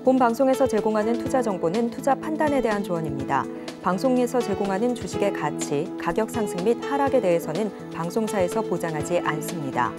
본 방송에서 제공하는 투자 정보는 투자 판단에 대한 조언입니다. 방송에서 제공하는 주식의 가치, 가격 상승 및 하락에 대해서는 방송사에서 보장하지 않습니다.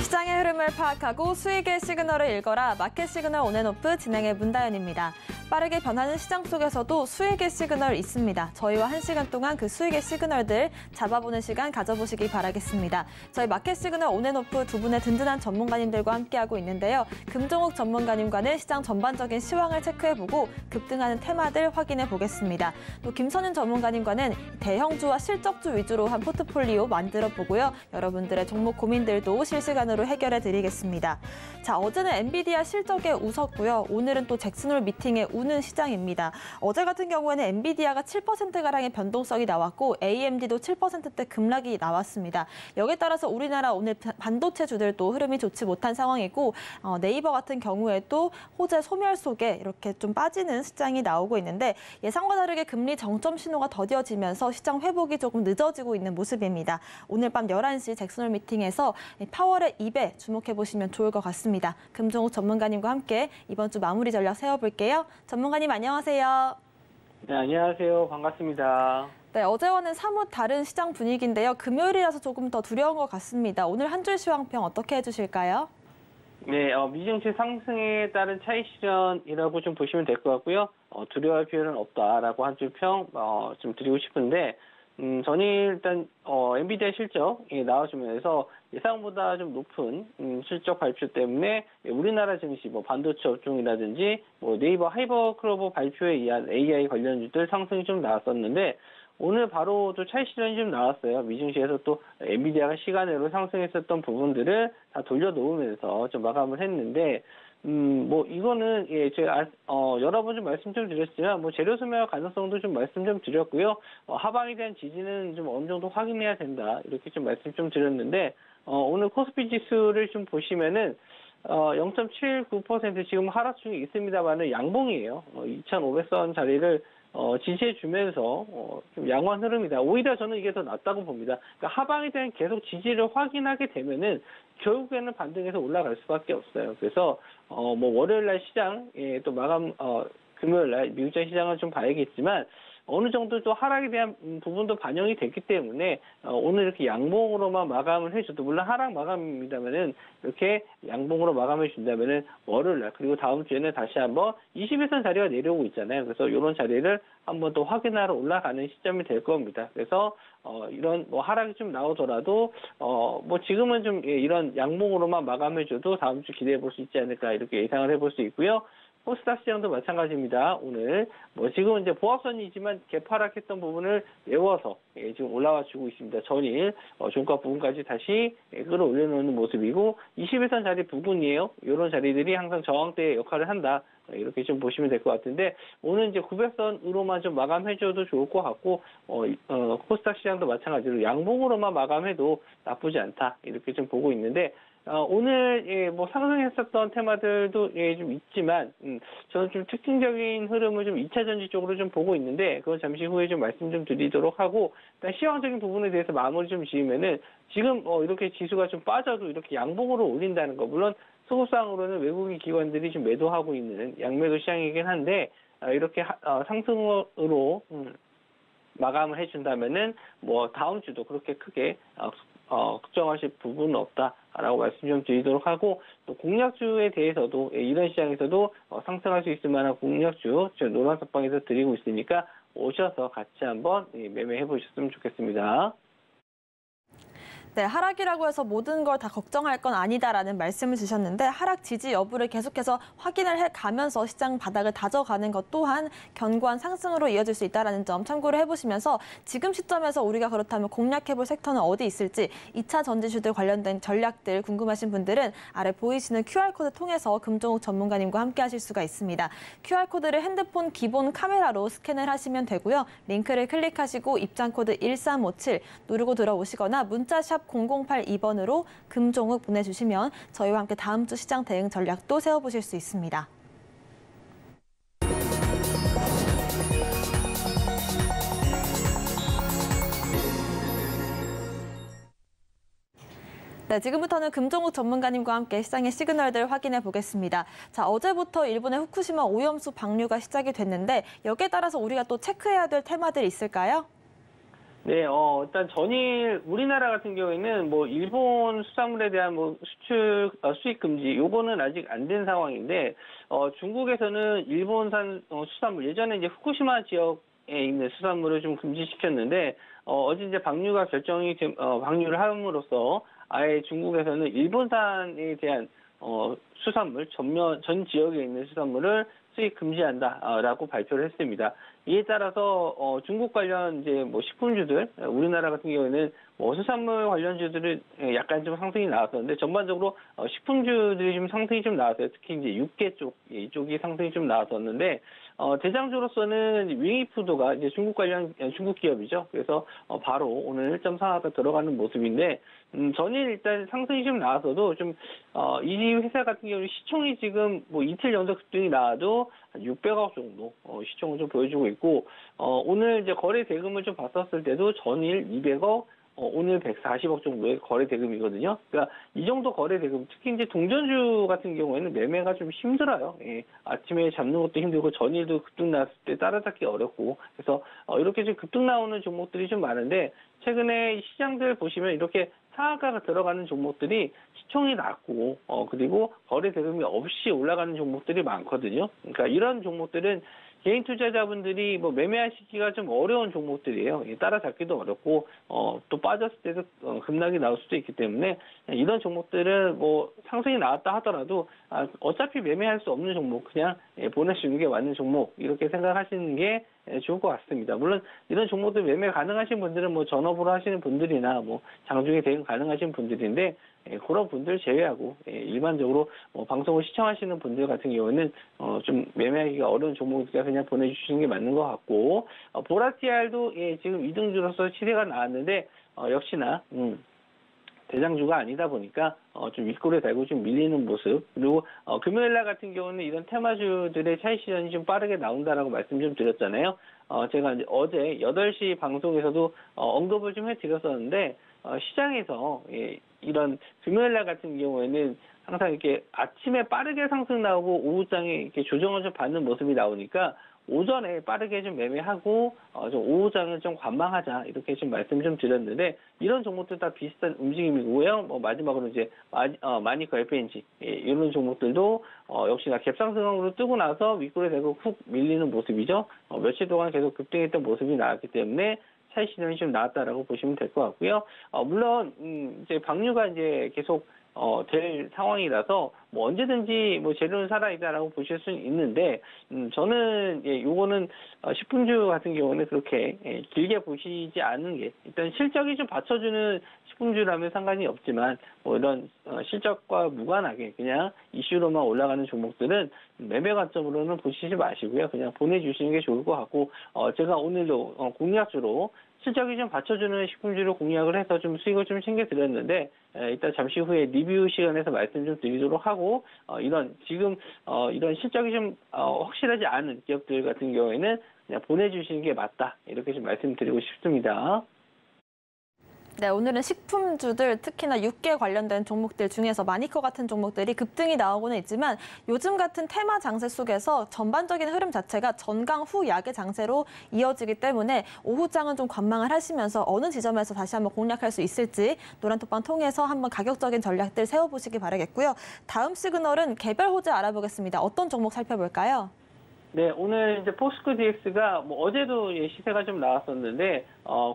시장의 흐름을 파악하고 수익의 시그널을 읽어라. 마켓 시그널 온앤오프 진행의 문다연입니다. 빠르게 변하는 시장 속에서도 수익의 시그널 있습니다. 저희와 1시간 동안 그 수익의 시그널들 잡아보는 시간 가져보시기 바라겠습니다. 저희 마켓 시그널 온앤오프 두 분의 든든한 전문가님들과 함께하고 있는데요. 금종욱 전문가님과는 시장 전반적인 시황을 체크해보고 급등하는 테마들 확인해 보겠습니다. 또 김선윤 전문가님과는 대형주와 실적주 위주로 한 포트폴리오 만들어 보고요. 여러분들의 종목 고민들도 실시간으로 해결해 드리겠습니다. 자, 어제는 엔비디아 실적에 웃었고요. 오늘은 또 잭슨홀 미팅에 우는 시장입니다. 어제 같은 경우에는 엔비디아가 7%가량의 변동성이 나왔고 AMD도 7%대 급락이 나왔습니다. 여기에 따라서 우리나라 오늘 반도체주들도 흐름이 좋지 못한 상황이고 네이버 같은 경우에도 호재 소멸 속에 이렇게 좀 빠지는 시장이 나오고 있는데 예상과 다르게 금리 정점 신호가 더뎌지면서 시장 회복이 조금 늦어지고 있는 모습입니다. 오늘 밤 11시 잭슨홀 미팅에서 파월의 입에 주목해보시면 좋을 것 같습니다. 금종욱 전문가님과 함께 이번 주 마무리 전략 세워볼게요. 전문가님 안녕하세요. 네, 안녕하세요. 반갑습니다. 네, 어제와는 사뭇 다른 시장 분위기인데요. 금요일이라서 조금 더 두려운 것 같습니다. 오늘 한 줄 시황평 어떻게 해주실까요? 네, 미증시 상승에 따른 차익 실현이라고 좀 보시면 될 것 같고요. 두려워할 필요는 없다라고 한 줄 평 좀 드리고 싶은데 저는 일단 엔비디아 실적이 나와주면서 예상보다 좀 높은 실적 발표 때문에 우리나라 증시 반도체 업종이라든지 네이버 하이버클로버 발표에 의한 AI 관련주들 상승이 좀 나왔었는데 오늘 바로 또 차익 실현이 좀 나왔어요. 미증시에서 또 엔비디아가 시간으로 상승했었던 부분들을 다 돌려놓으면서 좀 마감을 했는데 이거는, 제가, 여러 번 좀 말씀 좀 드렸지만, 재료 소멸 가능성도 좀 말씀 좀 드렸고요. 하방에 대한 지지는 좀 어느 정도 확인해야 된다. 이렇게 좀 말씀 좀 드렸는데, 오늘 코스피 지수를 좀 보시면은, 0.79% 지금 하락 중에 있습니다만은 양봉이에요. 2,500선 자리를 지지해주면서 좀 양호한 흐름이다. 오히려 저는 이게 더 낫다고 봅니다. 그러니까 하방에 대한 계속 지지를 확인하게 되면은 결국에는 반등해서 올라갈 수밖에 없어요. 그래서 월요일 날 시장 또 마감 금요일 날 미국장 시장을 좀 봐야겠지만 어느 정도 또 하락에 대한 부분도 반영이 됐기 때문에 오늘 이렇게 양봉으로만 마감을 해줘도 물론 하락 마감입니다만은 이렇게 양봉으로 마감해 준다면은 월요일 날 그리고 다음 주에는 다시 한번 20일선 자리가 내려오고 있잖아요. 그래서 이런 자리를 한번 또 확인하러 올라가는 시점이 될 겁니다. 그래서 이런 하락이 좀 나오더라도 지금은 좀 이런 양봉으로만 마감해줘도 다음 주 기대해 볼 수 있지 않을까 이렇게 예상을 해볼 수 있고요. 코스닥 시장도 마찬가지입니다. 오늘 지금은 이제 보합선이지만 개파락했던 부분을 메워서 지금 올라와 주고 있습니다. 전일 종가 부분까지 다시 끌어올려놓는 모습이고 21선 자리 부근이에요. 이런 자리들이 항상 저항대의 역할을 한다. 이렇게 좀 보시면 될 것 같은데 오늘 이제 900선으로만 좀 마감해줘도 좋을 것 같고 코스닥 시장도 마찬가지로 양봉으로만 마감해도 나쁘지 않다. 이렇게 좀 보고 있는데 오늘 상승했었던 테마들도 좀 있지만 저는 좀 특징적인 흐름을 좀 2차 전지 쪽으로 좀 보고 있는데 그건 잠시 후에 좀 말씀 좀 드리도록 하고 일단 시황적인 부분에 대해서 마무리 좀 지으면은 지금 이렇게 지수가 좀 빠져도 이렇게 양봉으로 올린다는 거 물론 소급상으로는 외국인 기관들이 좀 매도하고 있는 양매도 시장이긴 한데 이렇게 상승으로 마감을 해준다면은 다음 주도 그렇게 크게 걱정하실 부분은 없다라고 말씀 좀 드리도록 하고 또 공략주에 대해서도 이런 시장에서도 상승할 수 있을 만한 공략주 노란석방에서 드리고 있으니까 오셔서 같이 한번 매매해 보셨으면 좋겠습니다. 네, 하락이라고 해서 모든 걸 다 걱정할 건 아니다라는 말씀을 주셨는데 하락 지지 여부를 계속해서 확인을 해가면서 시장 바닥을 다져가는 것 또한 견고한 상승으로 이어질 수 있다는 점 참고를 해보시면서 지금 시점에서 우리가 그렇다면 공략해볼 섹터는 어디 있을지 2차 전지주들 관련된 전략들 궁금하신 분들은 아래 보이시는 QR코드 통해서 금종욱 전문가님과 함께 하실 수가 있습니다. QR코드를 핸드폰 기본 카메라로 스캔을 하시면 되고요. 링크를 클릭하시고 입장코드 1357 누르고 들어오시거나 문자샵 샵 0082번으로 금종목 보내주시면 저희와 함께 다음 주 시장 대응 전략도 세워보실 수 있습니다. 네, 지금부터는 금종욱 전문가님과 함께 시장의 시그널들 확인해 보겠습니다. 자, 어제부터 일본의 후쿠시마 오염수 방류가 시작이 됐는데 여기에 따라서 우리가 또 체크해야 될 테마들이 있을까요? 네, 일단 전일 우리나라 같은 경우에는 뭐 일본 수산물에 대한 뭐 수출 수입 금지 요거는 아직 안 된 상황인데 중국에서는 일본산 수산물 예전에 이제 후쿠시마 지역에 있는 수산물을 좀 금지시켰는데 어제 이제 방류가 결정이 방류를 함으로써 아예 중국에서는 일본산에 대한 수산물 전 지역에 있는 수산물을 수입 금지한다라고 발표를 했습니다. 이에 따라서 중국 관련 이제 뭐 식품주들 우리나라 같은 경우에는 뭐 수산물 관련주들은 약간 좀 상승이 나왔었는데 전반적으로 식품주들이 좀 상승이 좀 나왔어요. 특히 이제 육계 이쪽이 상승이 좀 나왔었는데 대장주로서는 윙이푸드가 이제 중국 기업이죠. 그래서 바로 오늘 1.4가 들어가는 모습인데 전일 일단 상승이 좀 나왔어도 좀 이 회사 같은 경우는 시총이 지금 뭐 이틀 연속 급등이 나와도 한 600억 정도 시총을 좀 보여주고 있고 오늘 이제 거래 대금을 좀 봤었을 때도 전일 200억 오늘 140억 정도의 거래 대금이거든요. 그러니까 이 정도 거래 대금, 특히 이제 동전주 같은 경우에는 매매가 좀 힘들어요. 예, 아침에 잡는 것도 힘들고 전일도 급등 났을 때 따라잡기 어렵고 그래서 이렇게 좀 급등 나오는 종목들이 좀 많은데 최근에 시장들 보시면 이렇게 상한가가 들어가는 종목들이 시총이 낮고 그리고 거래 대금이 없이 올라가는 종목들이 많거든요. 그러니까 이런 종목들은 개인 투자자분들이 뭐 매매하시기가 좀 어려운 종목들이에요. 따라잡기도 어렵고 또 빠졌을 때도 급락이 나올 수도 있기 때문에 이런 종목들은 뭐 상승이 나왔다 하더라도 어차피 매매할 수 없는 종목 그냥 보내주는 게 맞는 종목 이렇게 생각하시는 게 좋을 것 같습니다. 물론 이런 종목들 매매 가능하신 분들은 뭐 전업으로 하시는 분들이나 뭐 장중에 대응 가능하신 분들인데 그런 분들 제외하고 일반적으로 방송을 시청하시는 분들 같은 경우는 좀 매매하기가 어려운 종목이니까 그냥 보내주시는 게 맞는 것 같고 보라티알도 지금 2등주로서 시세가 나왔는데 역시나 대장주가 아니다 보니까 좀 윗골에 달고 좀 밀리는 모습 그리고 금요일날 같은 경우는 이런 테마주들의 차익 실현이 좀 빠르게 나온다라고 말씀 좀 드렸잖아요. 제가 이제 어제 8시 방송에서도 언급을 좀 해드렸었는데 시장에서 이런 금요일날 같은 경우에는 항상 이렇게 아침에 빠르게 상승 나오고 오후장에 이렇게 조정을 좀 받는 모습이 나오니까 오전에 빠르게 좀 매매하고 좀 오후장은 좀 관망하자 이렇게 좀 말씀 좀 드렸는데 이런 종목들 다 비슷한 움직임이고요. 뭐 마지막으로 이제 마니커 FNG 이런 종목들도 역시나 갭상승으로 뜨고 나서 윗골에 대고 훅 밀리는 모습이죠. 며칠 동안 계속 급등했던 모습이 나왔기 때문에 차익 실현이 좀 나왔다라고 보시면 될 것 같고요. 물론 이제 방류가 이제 계속 될 상황이라서 뭐 언제든지 뭐 재료는 살아있다라고 보실 수는 있는데 저는 요거는 식품주 같은 경우는 그렇게 길게 보시지 않는 게 일단 실적이 좀 받쳐주는 식품주라면 상관이 없지만 뭐 이런 실적과 무관하게 그냥 이슈로만 올라가는 종목들은 매매 관점으로는 보시지 마시고요. 그냥 보내주시는 게 좋을 것 같고 제가 오늘도 공략주로 실적이 좀 받쳐주는 식품주로 공략을 해서 좀 수익을 좀 챙겨드렸는데 이따 잠시 후에 리뷰 시간에서 말씀 좀 드리도록 하고 이런 실적이 좀 확실하지 않은 기업들 같은 경우에는 그냥 보내주시는 게 맞다 이렇게 좀 말씀드리고 싶습니다. 네, 오늘은 식품주들 특히나 육계 관련된 종목들 중에서 마니커 같은 종목들이 급등이 나오고는 있지만 요즘 같은 테마 장세 속에서 전반적인 흐름 자체가 전강 후 약의 장세로 이어지기 때문에 오후장은 좀 관망을 하시면서 어느 지점에서 다시 한번 공략할 수 있을지 노란톡방 통해서 한번 가격적인 전략들 세워보시기 바라겠고요. 다음 시그널은 개별 호재 알아보겠습니다. 어떤 종목 살펴볼까요? 네, 오늘 이제 포스코 DX가 뭐 어제도 시세가 좀 나왔었는데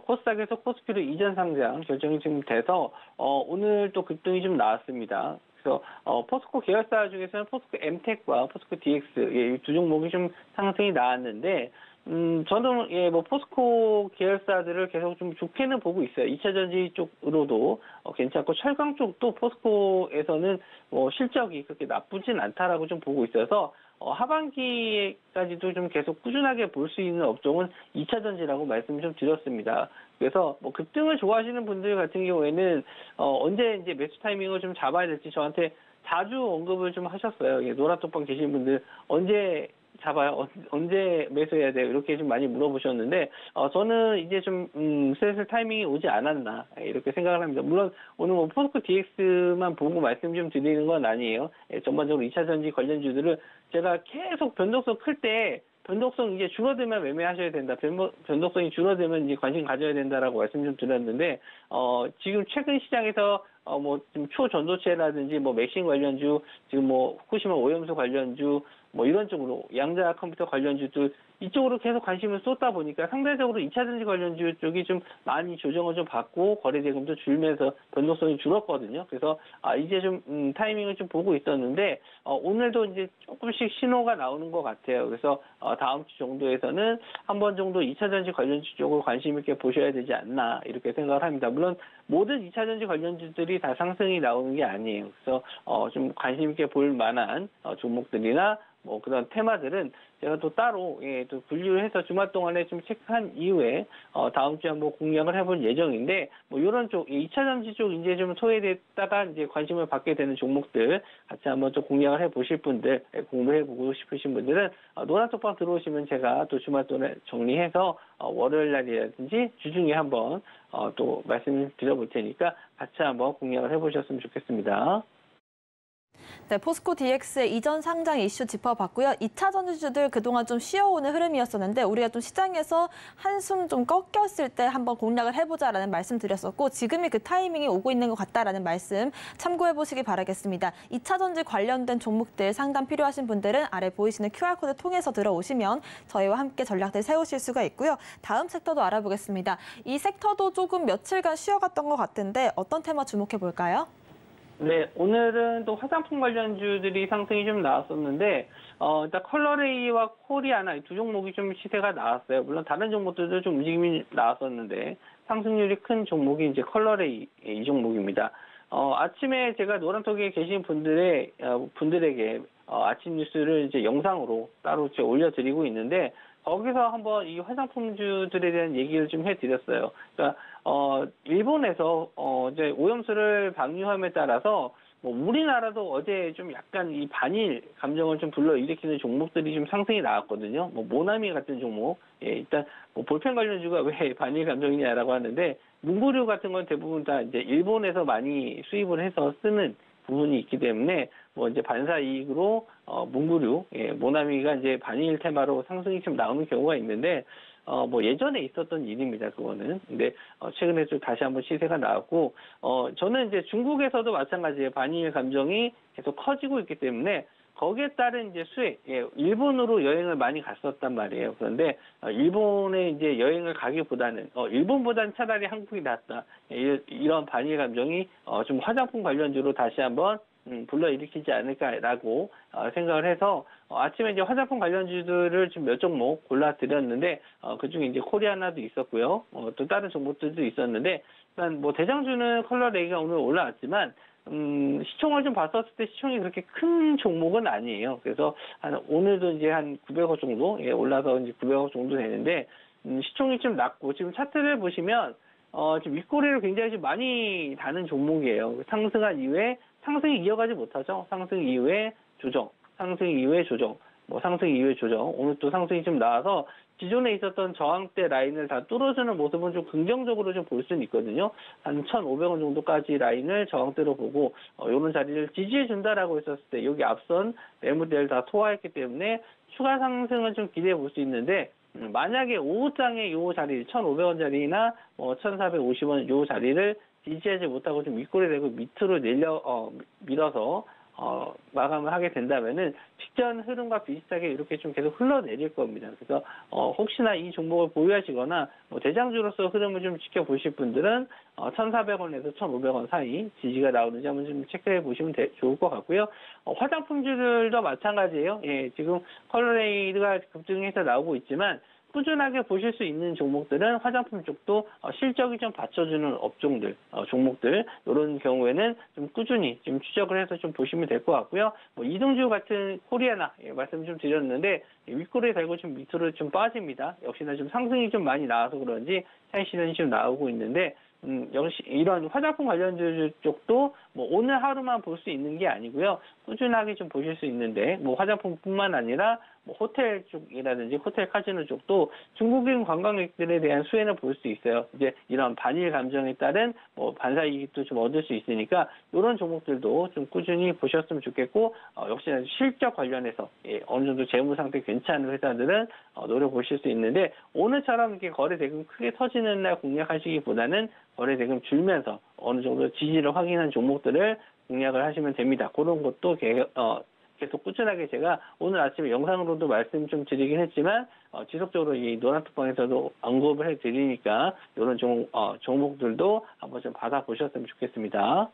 코스닥에서 코스피로 이전 상장 결정이 좀 돼서 오늘 또 급등이 좀 나왔습니다. 그래서 포스코 계열사 중에서는 포스코 엠텍과 포스코 DX 이 두 종목이 좀 상승이 나왔는데 저는 뭐 포스코 계열사들을 계속 좀 좋게는 보고 있어요. 2차 전지 쪽으로도 괜찮고 철강 쪽도 포스코에서는 뭐 실적이 그렇게 나쁘진 않다라고 좀 보고 있어서 하반기까지도 좀 계속 꾸준하게 볼 수 있는 업종은 2차 전지라고 말씀을 좀 드렸습니다. 그래서 뭐 급등을 좋아하시는 분들 같은 경우에는 언제 이제 매수 타이밍을 좀 잡아야 될지 저한테 자주 언급을 좀 하셨어요. 노란톡방 계신 분들 언제 잡아요? 언제 매수해야 돼요? 이렇게 좀 많이 물어보셨는데, 저는 이제 좀, 슬슬 타이밍이 오지 않았나, 이렇게 생각을 합니다. 물론, 오늘 뭐, 포스코 DX만 보고 말씀 좀 드리는 건 아니에요. 전반적으로 2차 전지 관련주들을 제가 계속 변동성 클 때, 변동성 이제 줄어들면 매매하셔야 된다. 변동성이 줄어들면 이제 관심 가져야 된다라고 말씀 좀 드렸는데, 지금 최근 시장에서 뭐, 좀 초전도체라든지 뭐, 맥신 관련주, 지금 뭐, 후쿠시마 오염수 관련주, 뭐 이런 쪽으로 양자 컴퓨터 관련주들 이쪽으로 계속 관심을 쏟다 보니까 상대적으로 2차 전지 관련주 쪽이 좀 많이 조정을 좀 받고 거래 대금도 줄면서 변동성이 줄었거든요. 그래서 이제 좀 타이밍을 좀 보고 있었는데 오늘도 이제 조금씩 신호가 나오는 것 같아요. 그래서 다음 주 정도에서는 한 번 정도 2차 전지 관련주 쪽으로 관심 있게 보셔야 되지 않나 이렇게 생각을 합니다. 물론 모든 2차 전지 관련주들이 다 상승이 나오는 게 아니에요. 그래서 좀 관심 있게 볼 만한 종목들이나 뭐 그런 테마들은 제가 또 따로 또 분류를 해서 주말 동안에 좀 체크한 이후에 다음 주에 한번 공략을 해볼 예정인데 뭐 이런 쪽 2차 전지 쪽 이제 좀 소외됐다가 이제 관심을 받게 되는 종목들 같이 한번 좀 공략을 해보실 분들 공부해보고 싶으신 분들은 노란톡방 들어오시면 제가 또 주말 동안에 정리해서 월요일 날이라든지 주중에 한번 또 말씀을 드려볼 테니까 같이 한번 공략을 해보셨으면 좋겠습니다. 네, 포스코 DX의 이전 상장 이슈 짚어봤고요. 2차 전지주들 그동안 좀 쉬어오는 흐름이었었는데 우리가 좀 시장에서 한숨 좀 꺾였을 때 한번 공략을 해보자라는 말씀 드렸었고 지금이 그 타이밍이 오고 있는 것 같다라는 말씀 참고해보시기 바라겠습니다. 2차 전지 관련된 종목들 상담 필요하신 분들은 아래 보이시는 QR코드 통해서 들어오시면 저희와 함께 전략들 세우실 수가 있고요. 다음 섹터도 알아보겠습니다. 이 섹터도 조금 며칠간 쉬어갔던 것 같은데 어떤 테마 주목해볼까요? 네, 오늘은 또 화장품 관련주들이 상승이 좀 나왔었는데, 일단 컬러레이와 코리아나 이 두 종목이 좀 시세가 나왔어요. 물론 다른 종목들도 좀 움직임이 나왔었는데, 상승률이 큰 종목이 이제 컬러레이 이 종목입니다. 아침에 제가 노란톡에 계신 분들에게 아침 뉴스를 이제 영상으로 따로 올려드리고 있는데, 거기서 한번 이 화장품주들에 대한 얘기를 좀 해드렸어요. 그러니까 일본에서 이제 오염수를 방류함에 따라서 뭐 우리나라도 어제 좀 약간 이 반일 감정을 좀 불러일으키는 종목들이 좀 상승이 나왔거든요. 뭐 모나미 같은 종목, 일단 뭐 볼펜 관련주가 왜 반일 감정이냐라고 하는데 문구류 같은 건 대부분 다 이제 일본에서 많이 수입을 해서 쓰는 부분이 있기 때문에 뭐 이제 반사 이익으로 문구류, 모나미가 이제 반일 테마로 상승이 좀 나오는 경우가 있는데 뭐 예전에 있었던 일입니다. 그거는. 근데 최근에 좀 다시 한번 시세가 나왔고 저는 이제 중국에서도 마찬가지예요. 반일 감정이 계속 커지고 있기 때문에 거기에 따른 이제 수혜, 일본으로 여행을 많이 갔었단 말이에요. 그런데 일본에 이제 여행을 가기보다는 일본보다는 차라리 한국이 낫다. 이런 반일 감정이 좀 화장품 관련주로 다시 한번 불러일으키지 않을까라고 생각을 해서 아침에 이제 화장품 관련주들을 좀 몇 종목 골라드렸는데 그중에 이제 코리아나도 있었고요. 또 다른 종목들도 있었는데 일단 뭐 대장주는 컬러레이가 오늘 올라왔지만 시총을 좀 봤었을 때 시총이 그렇게 큰 종목은 아니에요. 그래서 오늘도 이제 한 900억 정도 올라서 이제 900억 정도 되는데 시총이 좀 낮고 지금 차트를 보시면 지금 윗꼬리를 굉장히 좀 많이 다는 종목이에요. 상승한 이후에 상승이 이어가지 못하죠. 상승 이후에 조정, 상승 이후에 조정, 뭐 상승 이후에 조정. 오늘 또 상승이 좀 나와서 기존에 있었던 저항대 라인을 다 뚫어주는 모습은 좀 긍정적으로 좀 볼 수는 있거든요. 한 1,500원 정도까지 라인을 저항대로 보고 이런 자리를 지지해 준다라고 했었을 때 여기 앞선 매물대를 다 소화했기 때문에 추가 상승은 좀 기대해 볼 수 있는데 만약에 오후장에 요 자리 1,500원짜리나 뭐 1,450원 요 자리를 지지하지 못하고 좀 윗골이 되고 밑으로 밀어서 마감을 하게 된다면은 직전 흐름과 비슷하게 이렇게 좀 계속 흘러내릴 겁니다. 그래서 혹시나 이 종목을 보유하시거나 뭐 대장주로서 흐름을 좀 지켜보실 분들은 1,400원에서 1,500원 사이 지지가 나오는지 한번 좀 체크해 보시면 좋을 것 같고요. 화장품주들도 마찬가지예요. 지금 컬러레이드가 급등해서 나오고 있지만 꾸준하게 보실 수 있는 종목들은 화장품 쪽도 실적이 좀 받쳐주는 업종들, 종목들 이런 경우에는 좀 꾸준히 좀 추적을 해서 좀 보시면 될 것 같고요. 뭐 이동주 같은 코리아나 말씀 좀 드렸는데 윗꼬리에 달고 좀 밑으로 좀 빠집니다. 역시나 좀 상승이 좀 많이 나와서 그런지 차익 실현이 좀 나오고 있는데 역시 이런 화장품 관련주 쪽도 뭐 오늘 하루만 볼 수 있는 게 아니고요. 꾸준하게 좀 보실 수 있는데 뭐 화장품뿐만 아니라 뭐 호텔 쪽이라든지 호텔 카지노 쪽도 중국인 관광객들에 대한 수혜는 볼 수 있어요. 이제 이런 반일 감정에 따른 뭐 반사 이익도 좀 얻을 수 있으니까 이런 종목들도 좀 꾸준히 보셨으면 좋겠고 역시나 실적 관련해서 어느 정도 재무 상태 괜찮은 회사들은 노려보실 수 있는데 오늘처럼 이렇게 거래 대금 크게 터지는 날 공략하시기보다는 거래 대금 줄면서 어느 정도 지지를 확인한 종목들을 공략을 하시면 됩니다. 그런 것도 계속 꾸준하게 제가 오늘 아침에 영상으로도 말씀 좀 드리긴 했지만 지속적으로 이 노란톡방에서도 언급을 해드리니까 이런 종목들도 한번 좀 받아보셨으면 좋겠습니다.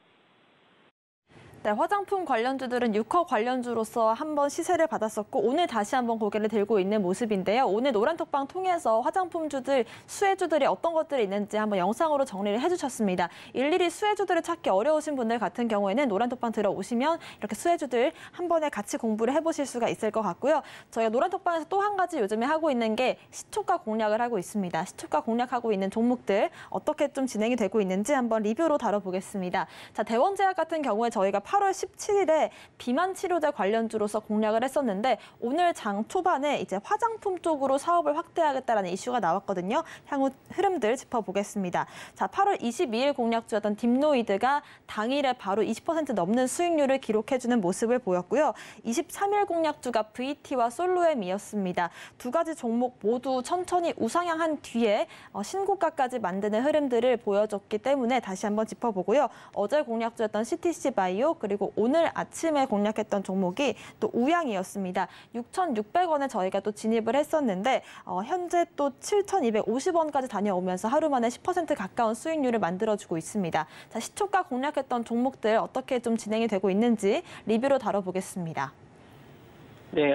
네, 화장품 관련주들은 6호 관련주로서 한번 시세를 받았었고 오늘 다시 한번 고개를 들고 있는 모습인데요. 오늘 노란톡방 통해서 화장품주들, 수혜주들이 어떤 것들이 있는지 한번 영상으로 정리를 해주셨습니다. 일일이 수혜주들을 찾기 어려우신 분들 같은 경우에는 노란톡방 들어오시면 이렇게 수혜주들 한 번에 같이 공부를 해보실 수가 있을 것 같고요. 저희가 노란톡방에서 또 한 가지 요즘에 하고 있는 게 시초가 공략을 하고 있습니다. 시초가 공략하고 있는 종목들 어떻게 좀 진행이 되고 있는지 한번 리뷰로 다뤄보겠습니다. 자, 대원제약 같은 경우에 저희가 8월 17일에 비만 치료제 관련주로서 공략을 했었는데 오늘 장 초반에 이제 화장품 쪽으로 사업을 확대하겠다라는 이슈가 나왔거든요. 향후 흐름들 짚어보겠습니다. 자, 8월 22일 공략주였던 딥노이드가 당일에 바로 20% 넘는 수익률을 기록해주는 모습을 보였고요. 23일 공략주가 VT와 솔로엠이었습니다. 두 가지 종목 모두 천천히 우상향한 뒤에 신고가까지 만드는 흐름들을 보여줬기 때문에 다시 한번 짚어보고요. 어제 공략주였던 CTC 바이오 그리고 오늘 아침에 공략했던 종목이 또 우양이었습니다. 6,600원에 저희가 또 진입을 했었는데 현재 또 7,250원까지 다녀오면서 하루 만에 10% 가까운 수익률을 만들어주고 있습니다. 자, 시초가 공략했던 종목들 어떻게 좀 진행이 되고 있는지 리뷰로 다뤄보겠습니다. 네,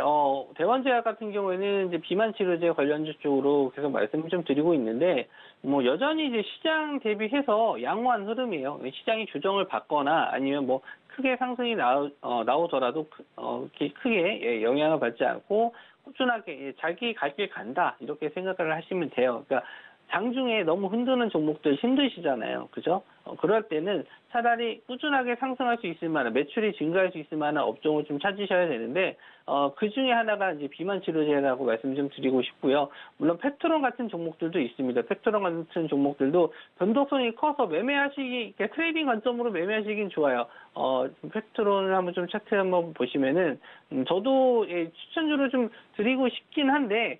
대원제약 같은 경우에는 이제 비만 치료제 관련주 쪽으로 계속 말씀을 좀 드리고 있는데, 뭐 여전히 이제 시장 대비해서 양호한 흐름이에요. 시장이 조정을 받거나 아니면 뭐 크게 상승이 나오더라도 크게 영향을 받지 않고 꾸준하게 자기 갈 길 간다 이렇게 생각을 하시면 돼요. 그러니까 장중에 너무 흔드는 종목들 힘드시잖아요. 그죠? 그럴 때는 차라리 꾸준하게 상승할 수 있을 만한, 매출이 증가할 수 있을 만한 업종을 좀 찾으셔야 되는데, 그 중에 하나가 이제 비만 치료제라고 말씀 좀 드리고 싶고요. 물론 팩트론 같은 종목들도 있습니다. 팩트론 같은 종목들도 변동성이 커서 트레이딩 관점으로 매매하시긴 좋아요. 팩트론을 한번 좀 차트 한번 보시면은, 저도 추천주를 좀 드리고 싶긴 한데,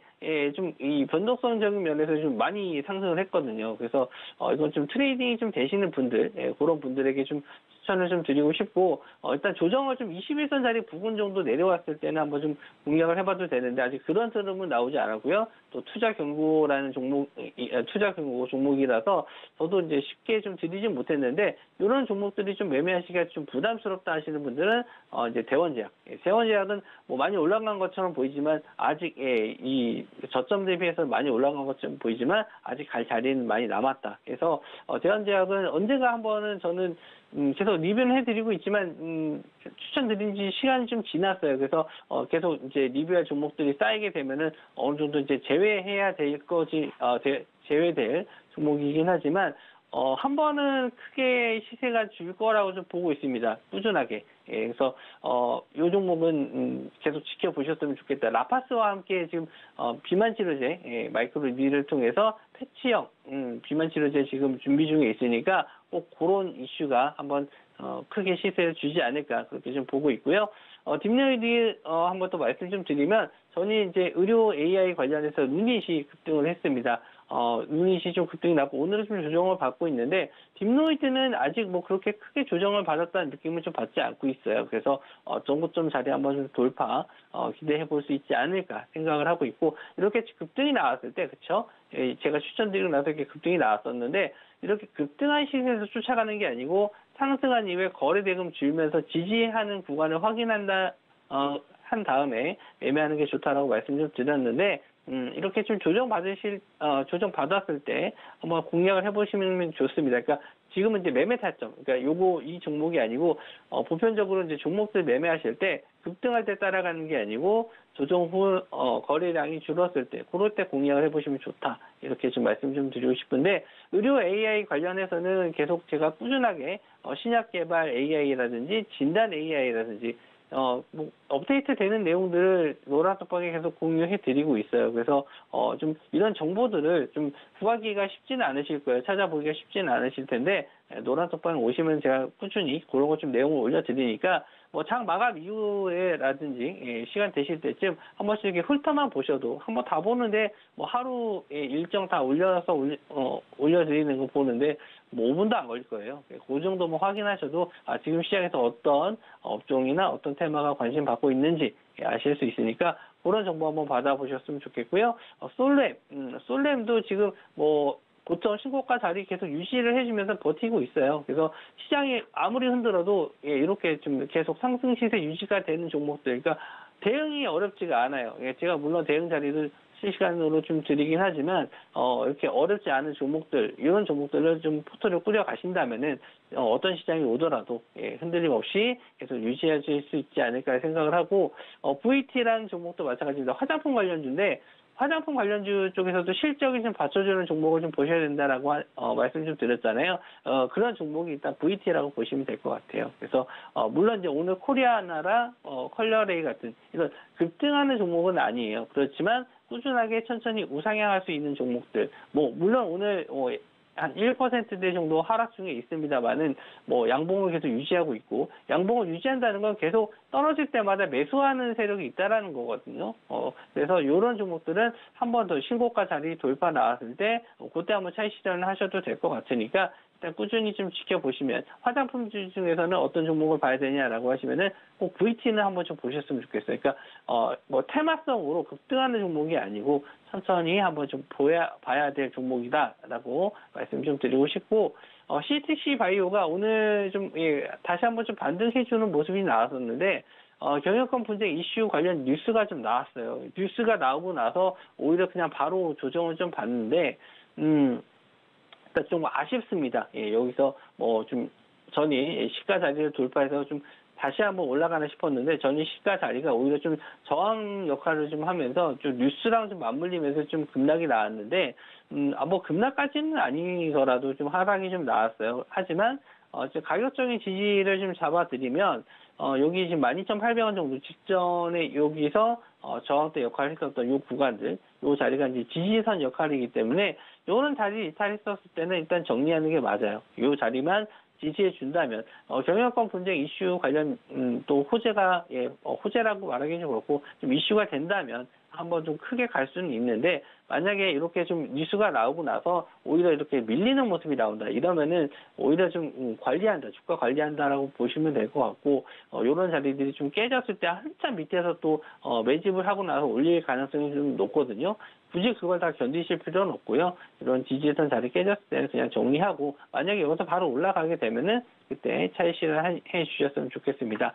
좀 이 변동성적인 면에서 좀 많이 상승을 했거든요. 그래서 이건 좀 트레이딩이 좀 되시는 분들, 그런 분들에게 좀 추천을 좀 드리고 싶고, 일단 조정을 좀 21선 자리 부근 정도 내려왔을 때는 한번 좀 공략을 해봐도 되는데 아직 그런 흐름은 나오지 않았고요. 또 투자 경고라는 투자 경고 종목이라서 저도 이제 쉽게 좀 드리진 못했는데 이런 종목들이 좀 매매하시기가 좀 부담스럽다 하시는 분들은 이제 대원제약은 뭐 많이 올라간 것처럼 보이지만 아직 이 저점 대비해서 많이 올라간 것처럼 보이지만 아직 갈 자리는 많이 남았다. 그래서 대원제약은 언젠가 한번은 저는 계속 리뷰는 해드리고 있지만 추천드린 지 시간이 좀 지났어요. 그래서 계속 이제 리뷰할 종목들이 쌓이게 되면은 어느 정도 이제 제외해야 될 제외될 종목이긴 하지만 한 번은 크게 시세가 줄 거라고 좀 보고 있습니다. 꾸준하게. 그래서 이 종목은 계속 지켜보셨으면 좋겠다. 라파스와 함께 지금 비만 치료제 마이크로 릴을 통해서 패치형 비만 치료제 지금 준비 중에 있으니까 꼭 그런 이슈가 한번 크게 시세를 주지 않을까 그렇게 좀 보고 있고요. 딥노이드 한번 또 말씀 좀 드리면 저는 이제 의료 AI 관련해서 유닛이 급등을 했습니다. 유닛이 좀 급등이 나고 오늘은 좀 조정을 받고 있는데 딥노이드는 아직 뭐 그렇게 크게 조정을 받았다는 느낌을 좀 받지 않고 있어요. 그래서 전고점 자리 한번 좀 돌파 기대해 볼 수 있지 않을까 생각을 하고 있고 이렇게 급등이 나왔을 때 그렇죠? 제가 추천드리고 나서 이렇게 급등이 나왔었는데 이렇게 급등한 시세에서 쫓아가는 게 아니고 상승한 이후에 거래 대금 줄면서 지지하는 구간을 확인한 다음에 매매하는 게 좋다라고 말씀 좀 드렸는데 이렇게 좀 조정 받았을 때 한번 공략을 해보시면 좋습니다. 그러니까 지금은 이제 매매 타점, 그러니까 이 종목이 아니고 보편적으로 이제 종목들 매매하실 때 급등할 때 따라가는 게 아니고 조정 후 거래량이 줄었을 때 그럴 때 공략을 해보시면 좋다. 이렇게 좀 말씀 좀 드리고 싶은데 의료 AI 관련해서는 계속 제가 꾸준하게 신약 개발 AI라든지 진단 AI라든지 뭐 업데이트 되는 내용들을 노란톡방에 계속 공유해 드리고 있어요. 그래서 좀 이런 정보들을 좀 구하기가 쉽지는 않으실 거예요. 찾아보기가 쉽지는 않으실 텐데 노란톡방에 오시면 제가 꾸준히 그런 거 좀 내용을 올려드리니까 뭐 장 마감 이후에라든지 시간 되실 때쯤 한 번씩 이렇게 훑어만 보셔도 한번 다 보는데 뭐 하루 일정 다 올려드리는 거 보는데 뭐 5분도 안 걸릴 거예요. 그 정도만 확인하셔도 지금 시장에서 어떤 업종이나 어떤 테마가 관심 받고 있는지 아실 수 있으니까 그런 정보 한번 받아보셨으면 좋겠고요. 솔렘도 지금 뭐 고점 신고가 자리 계속 유지를 해주면서 버티고 있어요. 그래서 시장이 아무리 흔들어도 이렇게 좀 계속 상승 시세 유지가 되는 종목들, 그러니까 대응이 어렵지가 않아요. 제가 물론 대응 자리를 실시간으로 좀 드리긴 하지만 이렇게 어렵지 않은 종목들, 이런 종목들을 좀 포트를 꾸려 가신다면은 어떤 시장이 오더라도 흔들림 없이 계속 유지하실 수 있지 않을까 생각을 하고 VT라는 종목도 마찬가지입니다. 화장품 관련주인데 화장품 관련주 쪽에서도 실적이 좀 받쳐주는 종목을 좀 보셔야 된다라고 말씀 좀 드렸잖아요. 그런 종목이 일단 VT라고 보시면 될 것 같아요. 그래서 물론 이제 오늘 코리아나라 컬러레이 같은 이런 급등하는 종목은 아니에요. 그렇지만 꾸준하게 천천히 우상향할 수 있는 종목들, 뭐 물론 오늘 한 1%대 정도 하락 중에 있습니다만은 뭐 양봉을 계속 유지하고 있고 양봉을 유지한다는 건 계속 떨어질 때마다 매수하는 세력이 있다라는 거거든요. 그래서 이런 종목들은 한 번 더 신고가 자리 돌파 나왔을 때 그때 한번 차익 실현을 하셔도 될 것 같으니까 일단 꾸준히 좀 지켜보시면 화장품주 중에서는 어떤 종목을 봐야 되냐라고 하시면은 꼭 VT는 한번 좀 보셨으면 좋겠어요. 그러니까 뭐 테마성으로 급등하는 종목이 아니고 천천히 한번 좀 봐야 될 종목이다라고 말씀 좀 드리고 싶고 CTC 바이오가 오늘 좀 다시 한번 좀 반등해주는 모습이 나왔었는데 경영권 분쟁 이슈 관련 뉴스가 좀 나왔어요. 뉴스가 나오고 나서 오히려 그냥 바로 조정을 좀 받는데 일단 좀 아쉽습니다. 여기서 뭐 좀 전이 시가 자리를 돌파해서 좀 다시 한번 올라가나 싶었는데 전이 시가 자리가 오히려 좀 저항 역할을 좀 하면서 좀 뉴스랑 좀 맞물리면서 좀 급락이 나왔는데 뭐 급락까지는 아니더라도 좀 하락이 좀 나왔어요. 하지만 가격적인 지지를 좀 잡아드리면 여기 지금 12,800원 정도 직전에 여기서 저항대 역할을 했었던 요 구간들, 요 자리가 이제 지지선 역할이기 때문에 요런 자리 이탈했었을 때는 일단 정리하는 게 맞아요. 요 자리만 지지해 준다면 경영권 분쟁 이슈 관련 또 호재가 호재라고 말하기는 그렇고 좀 이슈가 된다면 한번 좀 크게 갈 수는 있는데 만약에 이렇게 좀 뉴스가 나오고 나서 오히려 이렇게 밀리는 모습이 나온다 이러면은 오히려 좀 관리한다 주가 관리한다라고 보시면 될 것 같고 이런 자리들이 좀 깨졌을 때 한참 밑에서 또 매집을 하고 나서 올릴 가능성이 좀 높거든요. 굳이 그걸 다 견디실 필요는 없고요. 이런 지지선 자리 깨졌을 때는 그냥 정리하고 만약에 여기서 바로 올라가게 되면은 그때 차익 실현을 해 주셨으면 좋겠습니다.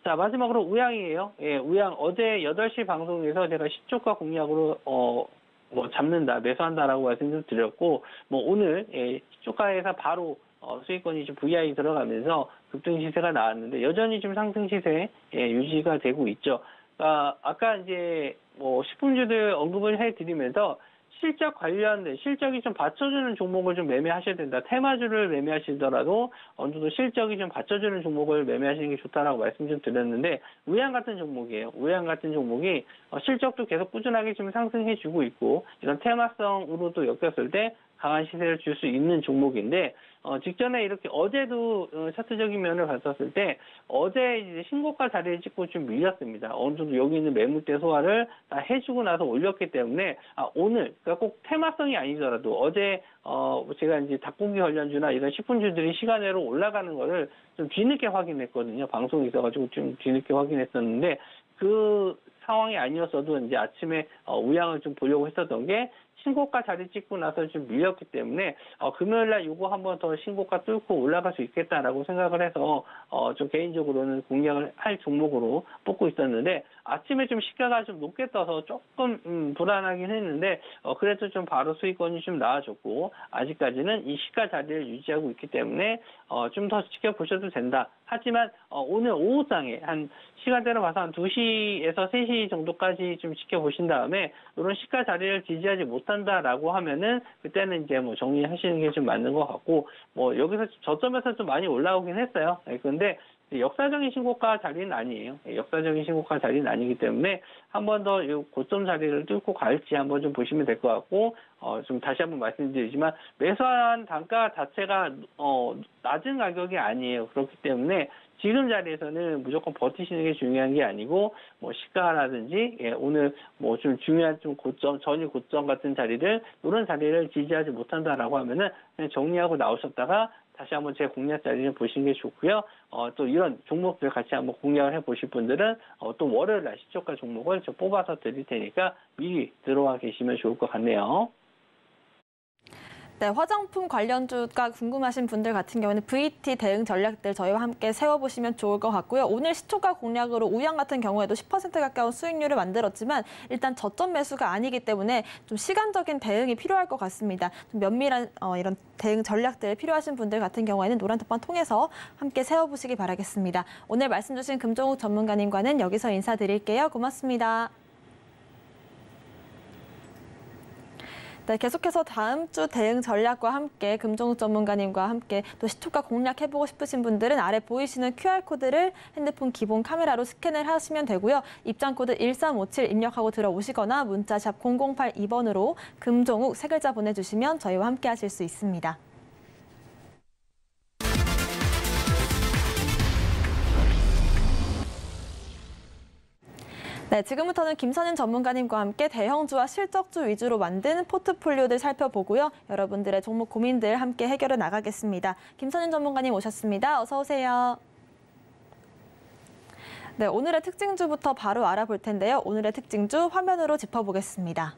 자, 마지막으로 우양이에요. 우양 어제 8시 방송에서 제가 시초가 공략으로 뭐 잡는다, 매수한다라고 말씀 좀 드렸고 뭐 오늘 시초가에서 바로 수익권이 좀 VI 들어가면서 급등 시세가 나왔는데 여전히 좀 상승 시세 유지가 되고 있죠. 아까 이제 뭐 10분주들 언급을 해드리면서 실적 관련된 실적이 좀 받쳐주는 종목을 좀 매매하셔야 된다. 테마주를 매매하시더라도 어느 정도 실적이 좀 받쳐주는 종목을 매매하시는 게 좋다라고 말씀 좀 드렸는데 우양 같은 종목이에요. 우양 같은 종목이 실적도 계속 꾸준하게 좀 상승해주고 있고 이런 테마성으로도 엮였을 때 강한 시세를 줄 수 있는 종목인데 직전에 이렇게 어제도 차트적인 면을 봤었을 때 어제 이제 신고가 자리를 찍고 좀 밀렸습니다. 어느 정도 여기 있는 매물대 소화를 다 해주고 나서 올렸기 때문에 오늘 그러니까 꼭 테마성이 아니더라도 어제 제가 이제 닭고기 관련주나 이런 식품주들이 시간외로 올라가는 거를 좀 뒤늦게 확인했거든요. 방송이 있어가지고 좀 뒤늦게 확인했었는데 그 상황이 아니었어도 이제 아침에 우양을 좀 보려고 했었던 게 신고가 자리 찍고 나서 좀 밀렸기 때문에 금요일 날 이거 한번 더 신고가 뚫고 올라갈 수 있겠다라고 생각을 해서 좀 개인적으로는 공략을 할 종목으로 뽑고 있었는데 아침에 좀 시가가 좀 높게 떠서 조금 불안하긴 했는데 그래도 좀 바로 수익권이 좀 나와줬고 아직까지는 이 시가 자리를 유지하고 있기 때문에 좀 더 지켜보셔도 된다. 하지만 오늘 오후장에 한 시간대로 봐서 한 2시에서 3시 정도까지 좀 지켜보신 다음에 이런 시가 자리를 지지하지 못한다라고 하면은 그때는 이제 뭐 정리하시는 게 좀 맞는 것 같고 뭐 여기서 저점에서 좀 많이 올라오긴 했어요. 그런데 역사적인 신고가 자리는 아니에요. 역사적인 신고가 자리는 아니기 때문에 한 번 더 고점 자리를 뚫고 갈지 한번 좀 보시면 될 것 같고 좀 다시 한번 말씀드리지만 매수한 단가 자체가 낮은 가격이 아니에요. 그렇기 때문에 지금 자리에서는 무조건 버티시는 게 중요한 게 아니고 뭐 시가라든지 오늘 뭐 좀 중요한 좀 고점 전일 고점 같은 자리를 이런 자리를 지지하지 못한다라고 하면은 그냥 정리하고 나오셨다가 다시 한번 제 공략 자리를 보시는 게 좋고요. 또 이런 종목들 같이 한번 공략을 해보실 분들은 또 월요일 날 시초가 종목을 저 뽑아서 드릴 테니까 미리 들어와 계시면 좋을 것 같네요. 네, 화장품 관련주가 궁금하신 분들 같은 경우는 VT 대응 전략들 저희와 함께 세워보시면 좋을 것 같고요. 오늘 시초가 공략으로 우양 같은 경우에도 10% 가까운 수익률을 만들었지만 일단 저점 매수가 아니기 때문에 좀 시간적인 대응이 필요할 것 같습니다. 좀 면밀한 이런 대응 전략들 필요하신 분들 같은 경우에는 노란톡방 통해서 함께 세워보시기 바라겠습니다. 오늘 말씀 주신 금종욱 전문가님과는 여기서 인사드릴게요. 고맙습니다. 네, 계속해서 다음 주 대응 전략과 함께 금종욱 전문가님과 함께 또 시초가 공략해보고 싶으신 분들은 아래 보이시는 QR코드를 핸드폰 기본 카메라로 스캔을 하시면 되고요. 입장코드 1357 입력하고 들어오시거나 문자샵 0082번으로 금종욱 세 글자 보내주시면 저희와 함께 하실 수 있습니다. 네, 지금부터는 김선윤 전문가님과 함께 대형주와 실적주 위주로 만든 포트폴리오들 살펴보고요. 여러분들의 종목 고민들 함께 해결해 나가겠습니다. 김선윤 전문가님 오셨습니다. 어서 오세요. 네, 오늘의 특징주부터 바로 알아볼 텐데요. 오늘의 특징주 화면으로 짚어보겠습니다.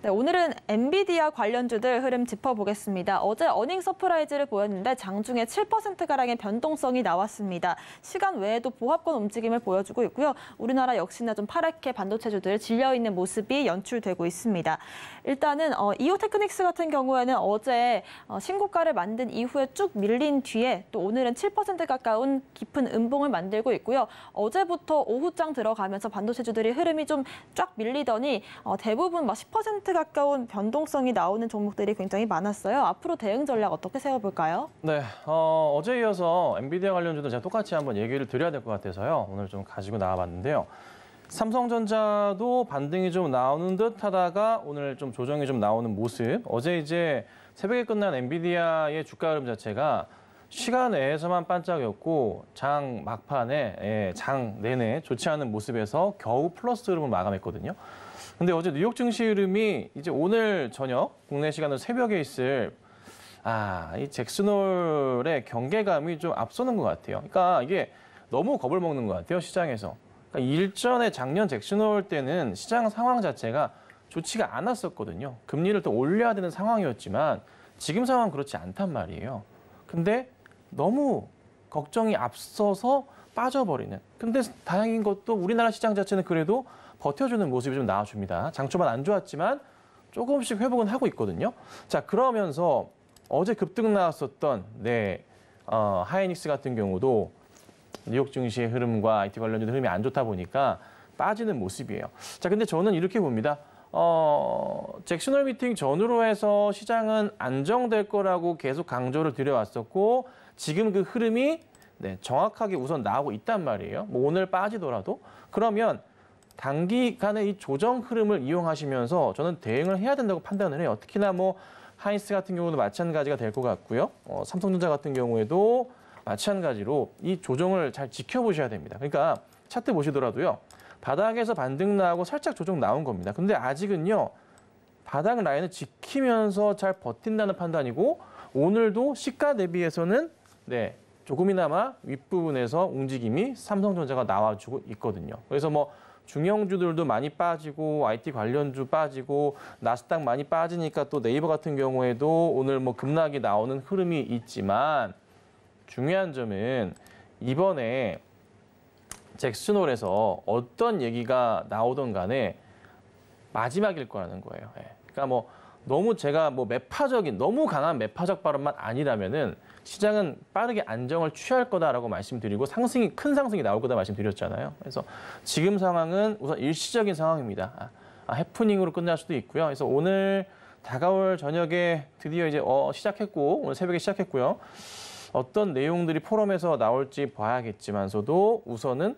네, 오늘은 엔비디아 관련주들 흐름 짚어보겠습니다. 어제 어닝 서프라이즈를 보였는데 장중에 7%가량의 변동성이 나왔습니다. 시간 외에도 보합권 움직임을 보여주고 있고요. 우리나라 역시나 좀 파랗게 반도체주들 질려있는 모습이 연출되고 있습니다. 일단은 이오테크닉스 같은 경우에는 어제 신고가를 만든 이후에 쭉 밀린 뒤에 또 오늘은 7% 가까운 깊은 음봉을 만들고 있고요. 어제부터 오후장 들어가면서 반도체주들이 흐름이 좀 쫙 밀리더니 대부분 10% 가까운 변동성이 나오는 종목들이 굉장히 많았어요. 앞으로 대응 전략 어떻게 세워볼까요? 네, 어제 이어서 엔비디아 관련주도 제가 똑같이 한번 얘기를 드려야 될 것 같아서요. 오늘 좀 가지고 나와봤는데요. 삼성전자도 반등이 좀 나오는 듯 하다가 오늘 좀 조정이 좀 나오는 모습. 어제 이제 새벽에 끝난 엔비디아의 주가 흐름 자체가 시간 내에서만 반짝였고 장 막판에 장 내내 좋지 않은 모습에서 겨우 플러스 흐름을 마감했거든요. 근데 어제 뉴욕 증시 흐름이 이제 오늘 저녁 국내 시간으로 새벽에 있을 이 잭슨홀의 경계감이 좀 앞서는 것 같아요. 그러니까 이게 너무 겁을 먹는 것 같아요, 시장에서. 그러니까 일전에 작년 잭슨홀 때는 시장 상황 자체가 좋지가 않았었거든요. 금리를 또 올려야 되는 상황이었지만 지금 상황은 그렇지 않단 말이에요. 근데 너무 걱정이 앞서서 빠져버리는. 근데 다행인 것도 우리나라 시장 자체는 그래도 버텨주는 모습이 좀 나와줍니다. 장초반 안 좋았지만 조금씩 회복은 하고 있거든요. 자, 그러면서 어제 급등 나왔었던 하이닉스 같은 경우도 뉴욕 증시의 흐름과 IT 관련된 흐름이 안 좋다 보니까 빠지는 모습이에요. 자, 근데 저는 이렇게 봅니다. 잭슨홀 미팅 전후로 해서 시장은 안정될 거라고 계속 강조를 드려왔었고 지금 그 흐름이 정확하게 우선 나오고 있단 말이에요. 뭐 오늘 빠지더라도. 그러면 단기간의 이 조정 흐름을 이용하시면서 저는 대응을 해야 된다고 판단을 해요. 특히나 뭐 하이닉스 같은 경우도 마찬가지가 될 것 같고요. 삼성전자 같은 경우에도 마찬가지로 이 조정을 잘 지켜보셔야 됩니다. 그러니까 차트 보시더라도요. 바닥에서 반등 나오고 살짝 조정 나온 겁니다. 근데 아직은요. 바닥 라인을 지키면서 잘 버틴다는 판단이고 오늘도 시가 대비해서는 조금이나마 윗부분에서 움직임이 삼성전자가 나와주고 있거든요. 그래서 뭐 중형주들도 많이 빠지고 IT 관련주 빠지고 나스닥 많이 빠지니까 또 네이버 같은 경우에도 오늘 뭐 급락이 나오는 흐름이 있지만 중요한 점은 이번에 잭슨홀에서 어떤 얘기가 나오던 간에 마지막일 거라는 거예요. 그러니까 뭐 너무 제가 뭐 매파적인 너무 강한 매파적 발언만 아니라면은 시장은 빠르게 안정을 취할 거다라고 말씀드리고 큰 상승이 나올 거다 말씀드렸잖아요. 그래서 지금 상황은 우선 일시적인 상황입니다. 해프닝으로 끝날 수도 있고요. 그래서 오늘 다가올 저녁에 드디어 이제 시작했고 오늘 새벽에 시작했고요. 어떤 내용들이 포럼에서 나올지 봐야겠지만서도 우선은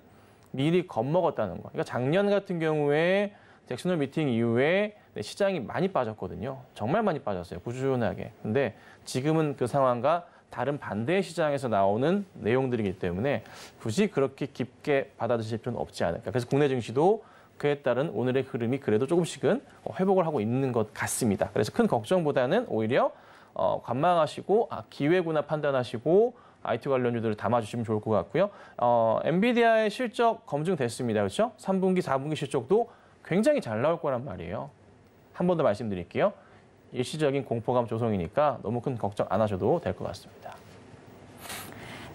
미리 겁먹었다는 거. 그러니까 작년 같은 경우에 잭슨홀 미팅 이후에 시장이 많이 빠졌거든요. 정말 많이 빠졌어요. 꾸준하게. 근데 지금은 그 상황과 다른 반대의 시장에서 나오는 내용들이기 때문에 굳이 그렇게 깊게 받아들이실 필요는 없지 않을까. 그래서 국내 증시도 그에 따른 오늘의 흐름이 그래도 조금씩은 회복을 하고 있는 것 같습니다. 그래서 큰 걱정보다는 오히려 관망하시고 기회구나 판단하시고 IT 관련주들을 담아주시면 좋을 것 같고요. 엔비디아의 실적 검증됐습니다. 그렇죠? 3분기, 4분기 실적도 굉장히 잘 나올 거란 말이에요. 한 번 더 말씀드릴게요. 일시적인 공포감 조성이니까 너무 큰 걱정 안 하셔도 될 것 같습니다.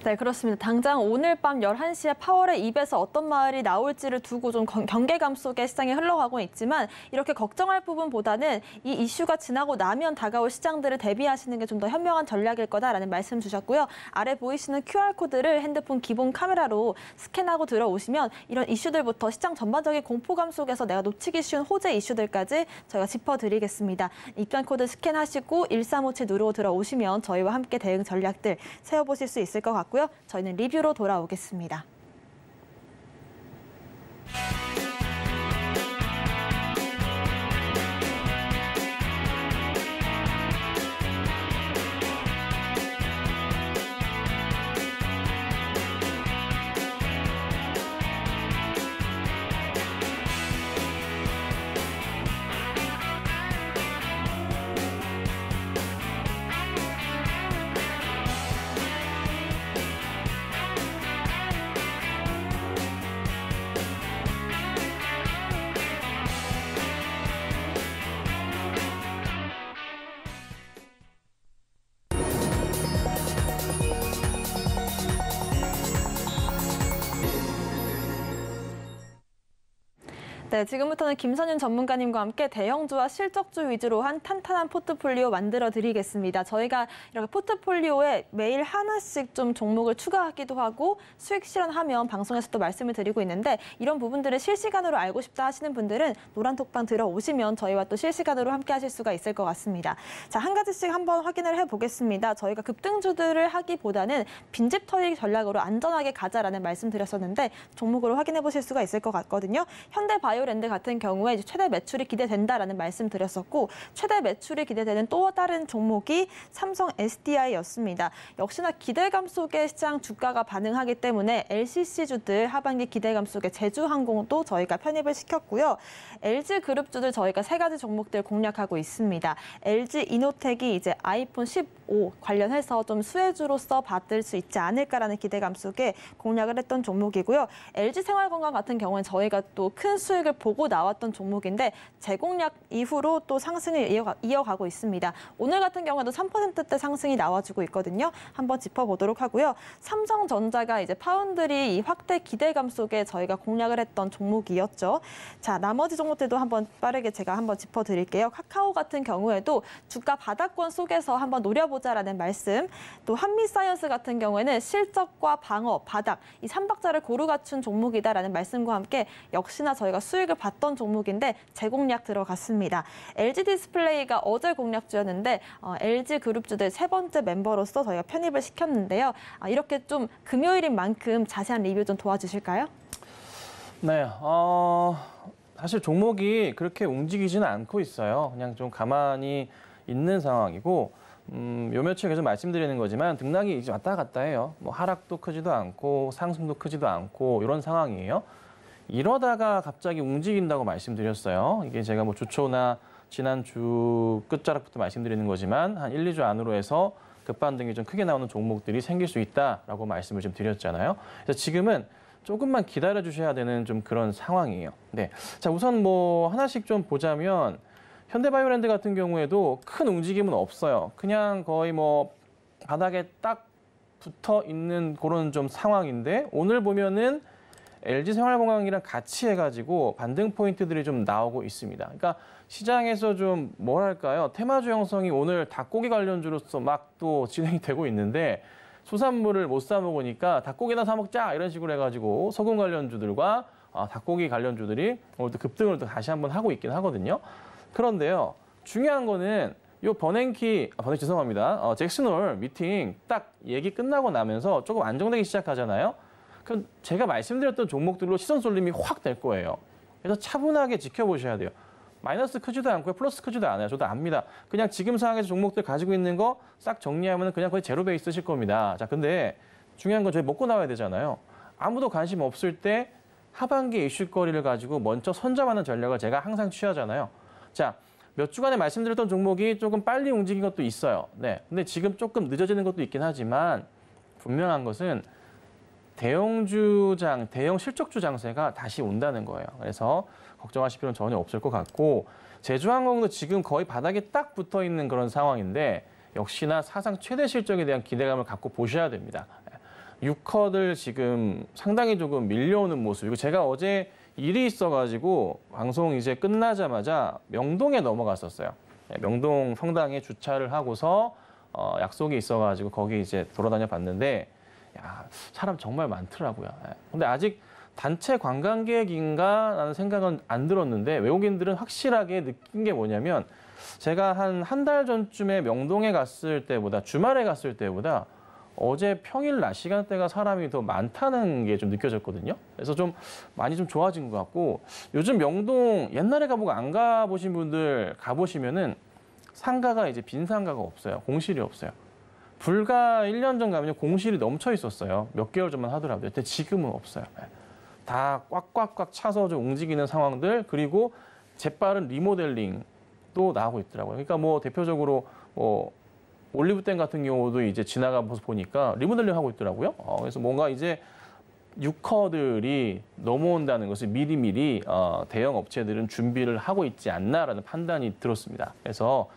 네, 그렇습니다. 당장 오늘 밤 11시에 파월의 입에서 어떤 말이 나올지를 두고 좀 경계감 속에 시장이 흘러가고 있지만 이렇게 걱정할 부분보다는 이 이슈가 지나고 나면 다가올 시장들을 대비하시는 게 좀 더 현명한 전략일 거다라는 말씀 주셨고요. 아래 보이시는 QR코드를 핸드폰 기본 카메라로 스캔하고 들어오시면 이런 이슈들부터 시장 전반적인 공포감 속에서 내가 놓치기 쉬운 호재 이슈들까지 저희가 짚어드리겠습니다. 입장 코드 스캔하시고 1357 누르고 들어오시면 저희와 함께 대응 전략들 세워보실 수 있을 것 같고요. 저희는 리뷰로 돌아오겠습니다. 네, 지금부터는 김선윤 전문가님과 함께 대형주와 실적주 위주로 한 탄탄한 포트폴리오 만들어 드리겠습니다. 저희가 이렇게 포트폴리오에 매일 하나씩 좀 종목을 추가하기도 하고 수익 실현하면 방송에서도 말씀을 드리고 있는데 이런 부분들을 실시간으로 알고 싶다 하시는 분들은 노란톡방 들어오시면 저희와 또 실시간으로 함께 하실 수가 있을 것 같습니다. 자, 한 가지씩 한번 확인을 해보겠습니다. 저희가 급등주들을 하기보다는 빈집 털기 전략으로 안전하게 가자라는 말씀 드렸었는데 종목으로 확인해 보실 수가 있을 것 같거든요. 현대바이오랜드 같은 경우에 이제 최대 매출이 기대된다라는 말씀 드렸었고 최대 매출이 기대되는 또 다른 종목이 삼성 SDI였습니다. 역시나 기대감 속에 시장 주가가 반응하기 때문에 LCC주들 하반기 기대감 속에 제주항공도 저희가 편입을 시켰고요. LG그룹주들 저희가 세 가지 종목들 공략하고 있습니다. LG이노텍이 이제 아이폰 15 관련해서 좀 수혜주로서 받을 수 있지 않을까라는 기대감 속에 공략을 했던 종목이고요. LG생활건강 같은 경우는 저희가 또 큰 수익을 보고 나왔던 종목인데 재공략 이후로 또 상승을 이어가고 있습니다. 오늘 같은 경우에도 3%대 상승이 나와주고 있거든요. 한번 짚어보도록 하고요. 삼성전자가 이제 파운드리 이 확대 기대감 속에 저희가 공략을 했던 종목이었죠. 자, 나머지 종목들도 한번 빠르게 제가 한번 짚어드릴게요. 카카오 같은 경우에도 주가 바닥권 속에서 한번 노려보자라는 말씀. 또 한미사이언스 같은 경우에는 실적과 방어, 바닥 이 3박자를 고루 갖춘 종목이다라는 말씀과 함께 역시나 저희가 수익을 봤던 종목인데 재공략 들어갔습니다. LG디스플레이가 어제 공략주였는데 LG그룹주들 세 번째 멤버로서 저희가 편입을 시켰는데요. 이렇게 좀 금요일인 만큼 자세한 리뷰 좀 도와주실까요? 네, 사실 종목이 그렇게 움직이지는 않고 있어요. 그냥 좀 가만히 있는 상황이고 요 며칠 계속 말씀드리는 거지만 등락이 이제 왔다 갔다 해요. 뭐 하락도 크지도 않고 상승도 크지도 않고 이런 상황이에요. 이러다가 갑자기 움직인다고 말씀드렸어요. 이게 제가 뭐 주초나 지난주 끝자락부터 말씀드리는 거지만 한 1, 2주 안으로 해서 급반등이 좀 크게 나오는 종목들이 생길 수 있다라고 말씀을 좀 드렸잖아요. 그래서 지금은 조금만 기다려 주셔야 되는 좀 그런 상황이에요. 네. 자, 우선 뭐 하나씩 좀 보자면 현대바이오랜드 같은 경우에도 큰 움직임은 없어요. 그냥 거의 뭐 바닥에 딱 붙어 있는 그런 좀 상황인데 오늘 보면은 LG생활건강이랑 같이 해가지고 반등 포인트들이 좀 나오고 있습니다. 그러니까 시장에서 좀 뭐랄까요, 테마주 형성이 오늘 닭고기 관련주로서 막 또 진행이 되고 있는데 수산물을 못 사 먹으니까 닭고기나 사 먹자 이런 식으로 해가지고 소금 관련주들과 닭고기 관련주들이 오늘 또 급등을 또 다시 한번 하고 있긴 하거든요. 그런데요, 중요한 거는 요 버냉키 죄송합니다. 잭슨홀 미팅 딱 얘기 끝나고 나면서 조금 안정되기 시작하잖아요. 그럼 제가 말씀드렸던 종목들로 시선 쏠림이 확 될 거예요. 그래서 차분하게 지켜보셔야 돼요. 마이너스 크지도 않고요, 플러스 크지도 않아요. 저도 압니다. 그냥 지금 상황에서 종목들 가지고 있는 거 싹 정리하면 그냥 거의 제로 베이스실 겁니다. 자, 근데 중요한 건 저희 먹고 나와야 되잖아요. 아무도 관심 없을 때 하반기 이슈거리를 가지고 먼저 선점하는 전략을 제가 항상 취하잖아요. 자, 몇 주간에 말씀드렸던 종목이 조금 빨리 움직인 것도 있어요. 네, 근데 지금 조금 늦어지는 것도 있긴 하지만 분명한 것은 대형 실적주 장세가 다시 온다는 거예요. 그래서 걱정하실 필요는 전혀 없을 것 같고 제주항공도 지금 거의 바닥에 딱 붙어 있는 그런 상황인데 역시나 사상 최대 실적에 대한 기대감을 갖고 보셔야 됩니다. 6컷을 지금 상당히 조금 밀려오는 모습이고 제가 어제 일이 있어가지고 방송 이제 끝나자마자 명동에 넘어갔었어요. 명동 성당에 주차를 하고서 약속이 있어가지고 거기 이제 돌아다녀 봤는데 야, 사람 정말 많더라고요. 근데 아직 단체 관광객인가 라는 생각은 안 들었는데 외국인들은 확실하게 느낀 게 뭐냐면 제가 한 달 전쯤에 명동에 갔을 때보다 주말에 갔을 때보다 어제 평일 낮 시간대가 사람이 더 많다는 게 좀 느껴졌거든요. 그래서 좀 많이 좀 좋아진 것 같고 요즘 명동 옛날에 가보고 안 가보신 분들 가보시면은 상가가 이제 빈 상가가 없어요. 공실이 없어요. 불과 1년 전 가면 공실이 넘쳐 있었어요. 몇 개월 전만 하더라고요. 근데 지금은 없어요. 다 꽉꽉꽉 차서 좀 움직이는 상황들 그리고 재빠른 리모델링도 나오고 있더라고요. 그러니까 뭐 대표적으로 올리브땡 같은 경우도 이제 지나가면서 보니까 리모델링 하고 있더라고요. 그래서 뭔가 이제 유커들이 넘어온다는 것을 미리미리 대형 업체들은 준비를 하고 있지 않나라는 판단이 들었습니다. 그래서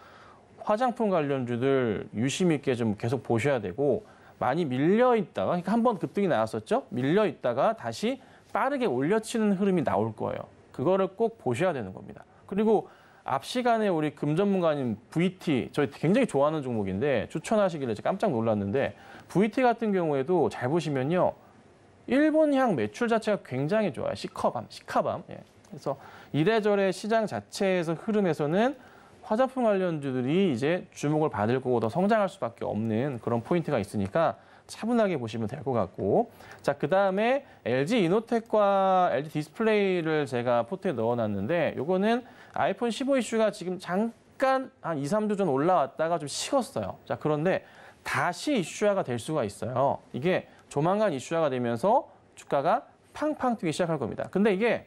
화장품 관련주들 유심 있게 좀 계속 보셔야 되고 많이 밀려 있다가 그러니까 한번 급등이 나왔었죠. 밀려 있다가 다시 빠르게 올려치는 흐름이 나올 거예요. 그거를 꼭 보셔야 되는 겁니다. 그리고 앞 시간에 우리 금전문가님 VT 저희 굉장히 좋아하는 종목인데 추천하시길래 제가 깜짝 놀랐는데 VT 같은 경우에도 잘 보시면요. 일본향 매출 자체가 굉장히 좋아요. 시카밤. 예. 그래서 이래저래 시장 자체에서 흐름에서는 화장품 관련주들이 이제 주목을 받을 거고 더 성장할 수밖에 없는 그런 포인트가 있으니까 차분하게 보시면 될 것 같고 자, 그다음에 LG 이노텍과 LG 디스플레이를 제가 포트에 넣어놨는데 요거는 아이폰 15 이슈가 지금 잠깐 한 2, 3주 전 올라왔다가 좀 식었어요. 자, 그런데 다시 이슈화가 될 수가 있어요. 이게 조만간 이슈화가 되면서 주가가 팡팡 뛰기 시작할 겁니다. 근데 이게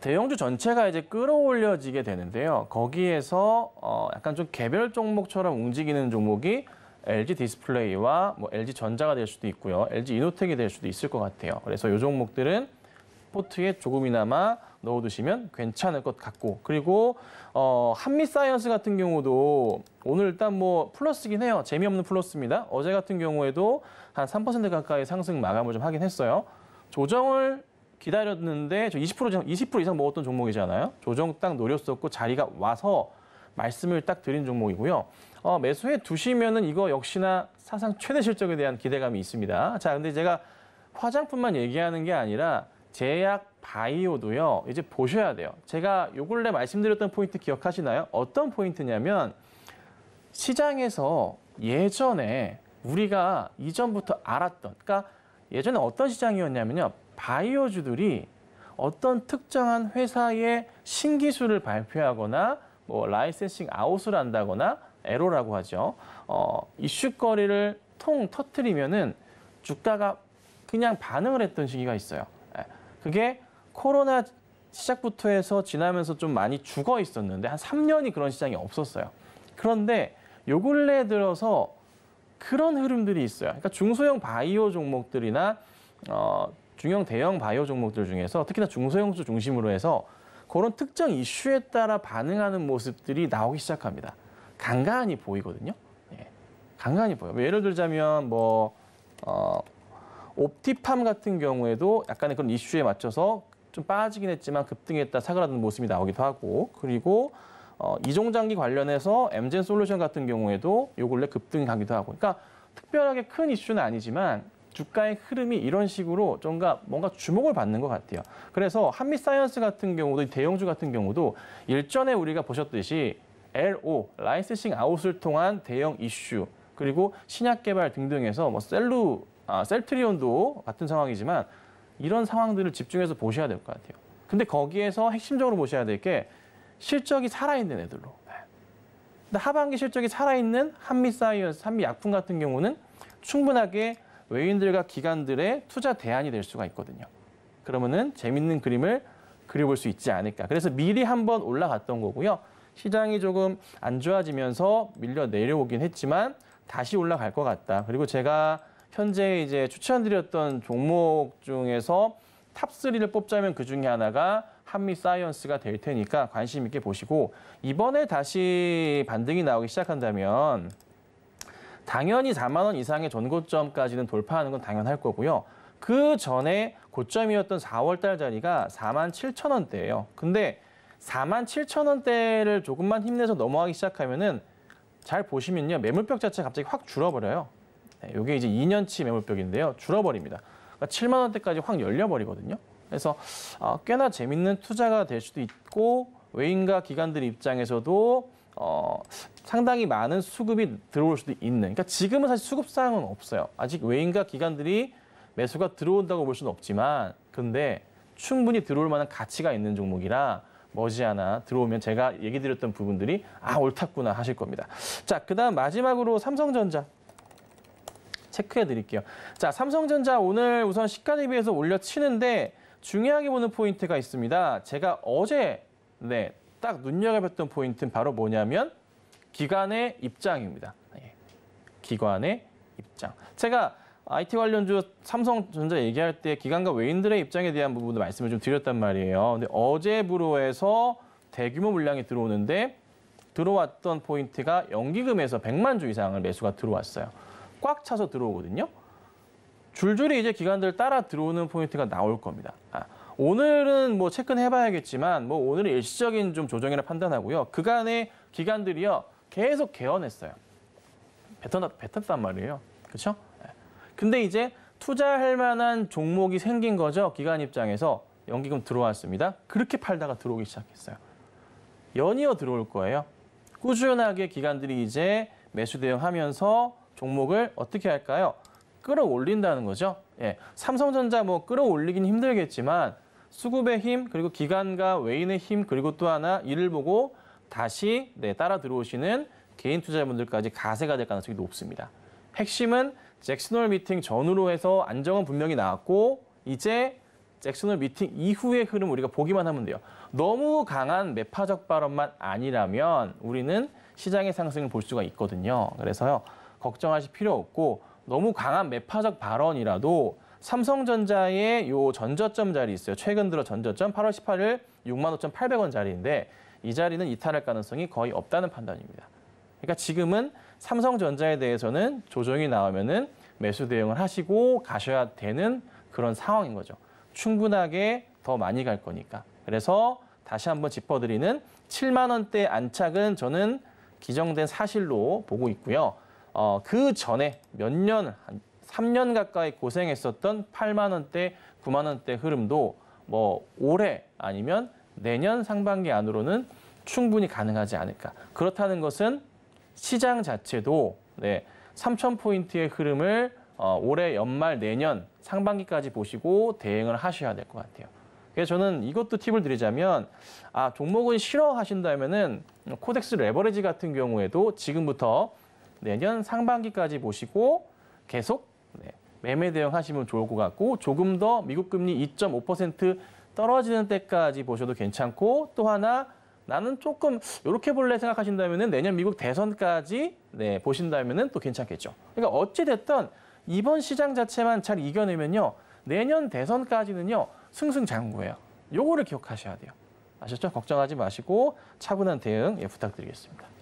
대형주 전체가 이제 끌어올려지게 되는데요. 거기에서 약간 좀 개별 종목처럼 움직이는 종목이 LG 디스플레이와 뭐 LG 전자가 될 수도 있고요. LG 이노텍이 될 수도 있을 것 같아요. 그래서 이 종목들은 포트에 조금이나마 넣어두시면 괜찮을 것 같고 그리고 한미사이언스 같은 경우도 오늘 일단 뭐 플러스긴 해요. 재미없는 플러스입니다. 어제 같은 경우에도 한 3% 가까이 상승 마감을 좀 하긴 했어요. 조정을 기다렸는데 저 20% 이상 먹었던 종목이잖아요. 조정 딱 노렸었고 자리가 와서 말씀을 딱 드린 종목이고요. 매수해 두시면은 이거 역시나 사상 최대 실적에 대한 기대감이 있습니다. 자, 근데 제가 화장품만 얘기하는 게 아니라 제약 바이오도요. 이제 보셔야 돼요. 제가 요 근래 말씀드렸던 포인트 기억하시나요? 어떤 포인트냐면 시장에서 예전에 우리가 이전부터 알았던 그러니까 예전에 어떤 시장이었냐면요. 바이오주들이 어떤 특정한 회사의 신기술을 발표하거나 뭐 라이센싱 아웃을 한다거나 에로라고 하죠. 이슈거리를 통 터트리면은 주가가 그냥 반응을 했던 시기가 있어요. 그게 코로나 시작부터 해서 지나면서 좀 많이 죽어 있었는데 한 3년이 그런 시장이 없었어요. 그런데 요 근래 들어서 그런 흐름들이 있어요. 그러니까 중소형 바이오 종목들이나 중형 대형 바이오 종목들 중에서 특히나 중소형주 중심으로 해서 그런 특정 이슈에 따라 반응하는 모습들이 나오기 시작합니다. 간간히 보이거든요. 예, 간간히 보여요. 예를 들자면 옵티팜 같은 경우에도 약간의 그런 이슈에 맞춰서 좀 빠지긴 했지만 급등했다 사그라드는 모습이 나오기도 하고, 그리고 이종장기 관련해서 엠젠솔루션 같은 경우에도 요 근래 급등이 가기도 하고, 그러니까 특별하게 큰 이슈는 아니지만 주가의 흐름이 이런 식으로 뭔가 주목을 받는 것 같아요. 그래서 한미사이언스 같은 경우도, 대형주 같은 경우도 일전에 우리가 보셨듯이 LO, 라이센싱 아웃을 통한 대형 이슈, 그리고 신약 개발 등등해서 셀트리온도 같은 상황이지만 이런 상황들을 집중해서 보셔야 될 것 같아요. 근데 거기에서 핵심적으로 보셔야 될 게 실적이 살아있는 애들로. 근데 하반기 실적이 살아있는 한미사이언스, 한미약품 같은 경우는 충분하게 외인들과 기관들의 투자 대안이 될 수가 있거든요. 그러면은 재밌는 그림을 그려볼 수 있지 않을까. 그래서 미리 한번 올라갔던 거고요. 시장이 조금 안 좋아지면서 밀려 내려오긴 했지만 다시 올라갈 것 같다. 그리고 제가 현재 이제 추천드렸던 종목 중에서 탑3를 뽑자면 그 중에 하나가 한미사이언스가 될 테니까 관심 있게 보시고, 이번에 다시 반등이 나오기 시작한다면 당연히 4만 원 이상의 전고점까지는 돌파하는 건 당연할 거고요. 그 전에 고점이었던 4월 달 자리가 4만 7천 원대예요. 근데 4만 7천 원대를 조금만 힘내서 넘어가기 시작하면은 잘 보시면요. 매물벽 자체가 갑자기 확 줄어버려요. 이게 이제 2년치 매물벽인데요. 줄어버립니다. 그러니까 7만 원대까지 확 열려버리거든요. 그래서 꽤나 재밌는 투자가 될 수도 있고, 외인과 기관들 입장에서도 상당히 많은 수급이 들어올 수도 있는. 그러니까 지금은 사실 수급 사항은 없어요. 아직 외인과 기관들이 매수가 들어온다고 볼 수는 없지만, 근데 충분히 들어올 만한 가치가 있는 종목이라 머지않아 들어오면 제가 얘기 드렸던 부분들이 옳았구나 하실 겁니다. 자, 그다음 마지막으로 삼성전자 체크해 드릴게요. 자, 삼성전자 오늘 우선 시가 대비해서 올려치는데 중요하게 보는 포인트가 있습니다. 제가 어제 딱 눈여겨봤던 포인트는 바로 뭐냐면 기관의 입장입니다. 기관의 입장. 제가 IT 관련주 삼성전자 얘기할 때 기관과 외인들의 입장에 대한 부분도 말씀을 좀 드렸단 말이에요. 근데 어제부로 해서 대규모 물량이 들어오는데 들어왔던 포인트가 연기금에서 100만 주 이상을 매수가 들어왔어요. 꽉 차서 들어오거든요. 줄줄이 이제 기관들 따라 들어오는 포인트가 나올 겁니다. 오늘은 체크는 해봐야겠지만 오늘은 일시적인 좀 조정이라 판단하고요. 그간의 기관들이요 계속 개헌했어요. 뱉었단 말이에요. 그렇죠? 근데 이제 투자할 만한 종목이 생긴 거죠. 기관 입장에서 연기금 들어왔습니다. 그렇게 팔다가 들어오기 시작했어요. 연이어 들어올 거예요. 꾸준하게 기관들이 이제 매수 대응하면서 종목을 어떻게 할까요? 끌어올린다는 거죠. 삼성전자 끌어올리긴 힘들겠지만 수급의 힘, 그리고 기관과 외인의 힘, 그리고 또 하나 이를 보고 다시 따라 들어오시는 개인 투자자분들까지 가세가 될 가능성이 높습니다. 핵심은 잭슨홀 미팅 전후로 해서 안정은 분명히 나왔고 이제 잭슨홀 미팅 이후의 흐름 우리가 보기만 하면 돼요. 너무 강한 매파적 발언만 아니라면 우리는 시장의 상승을 볼 수가 있거든요. 그래서요. 걱정하실 필요 없고 너무 강한 매파적 발언이라도 삼성전자의 요 전저점 자리 있어요. 최근 들어 전저점 8월 18일 65,800원 자리인데 이 자리는 이탈할 가능성이 거의 없다는 판단입니다. 그러니까 지금은 삼성전자에 대해서는 조정이 나오면은 매수 대응을 하시고 가셔야 되는 그런 상황인 거죠. 충분하게 더 많이 갈 거니까. 그래서 다시 한번 짚어드리는 7만 원대 안착은 저는 기정된 사실로 보고 있고요. 그 전에 한 3년 가까이 고생했었던 8만 원대, 9만 원대 흐름도 올해 아니면 내년 상반기 안으로는 충분히 가능하지 않을까. 그렇다는 것은 시장 자체도 3,000포인트의 흐름을 올해 연말 내년 상반기까지 보시고 대응을 하셔야 될 것 같아요. 그래서 저는 이것도 팁을 드리자면 종목은 싫어하신다면은 코덱스 레버리지 같은 경우에도 지금부터 내년 상반기까지 보시고 계속 매매 대응하시면 좋을 것 같고 조금 더 미국 금리 2.5% 떨어지는 때까지 보셔도 괜찮고 또 하나 나는 조금 이렇게 볼래 생각하신다면은 내년 미국 대선까지 보신다면은 또 괜찮겠죠. 그러니까 어찌 됐든 이번 시장 자체만 잘 이겨내면요 내년 대선까지는요, 승승장구예요. 요거를 기억하셔야 돼요. 아셨죠? 걱정하지 마시고 차분한 대응 부탁드리겠습니다.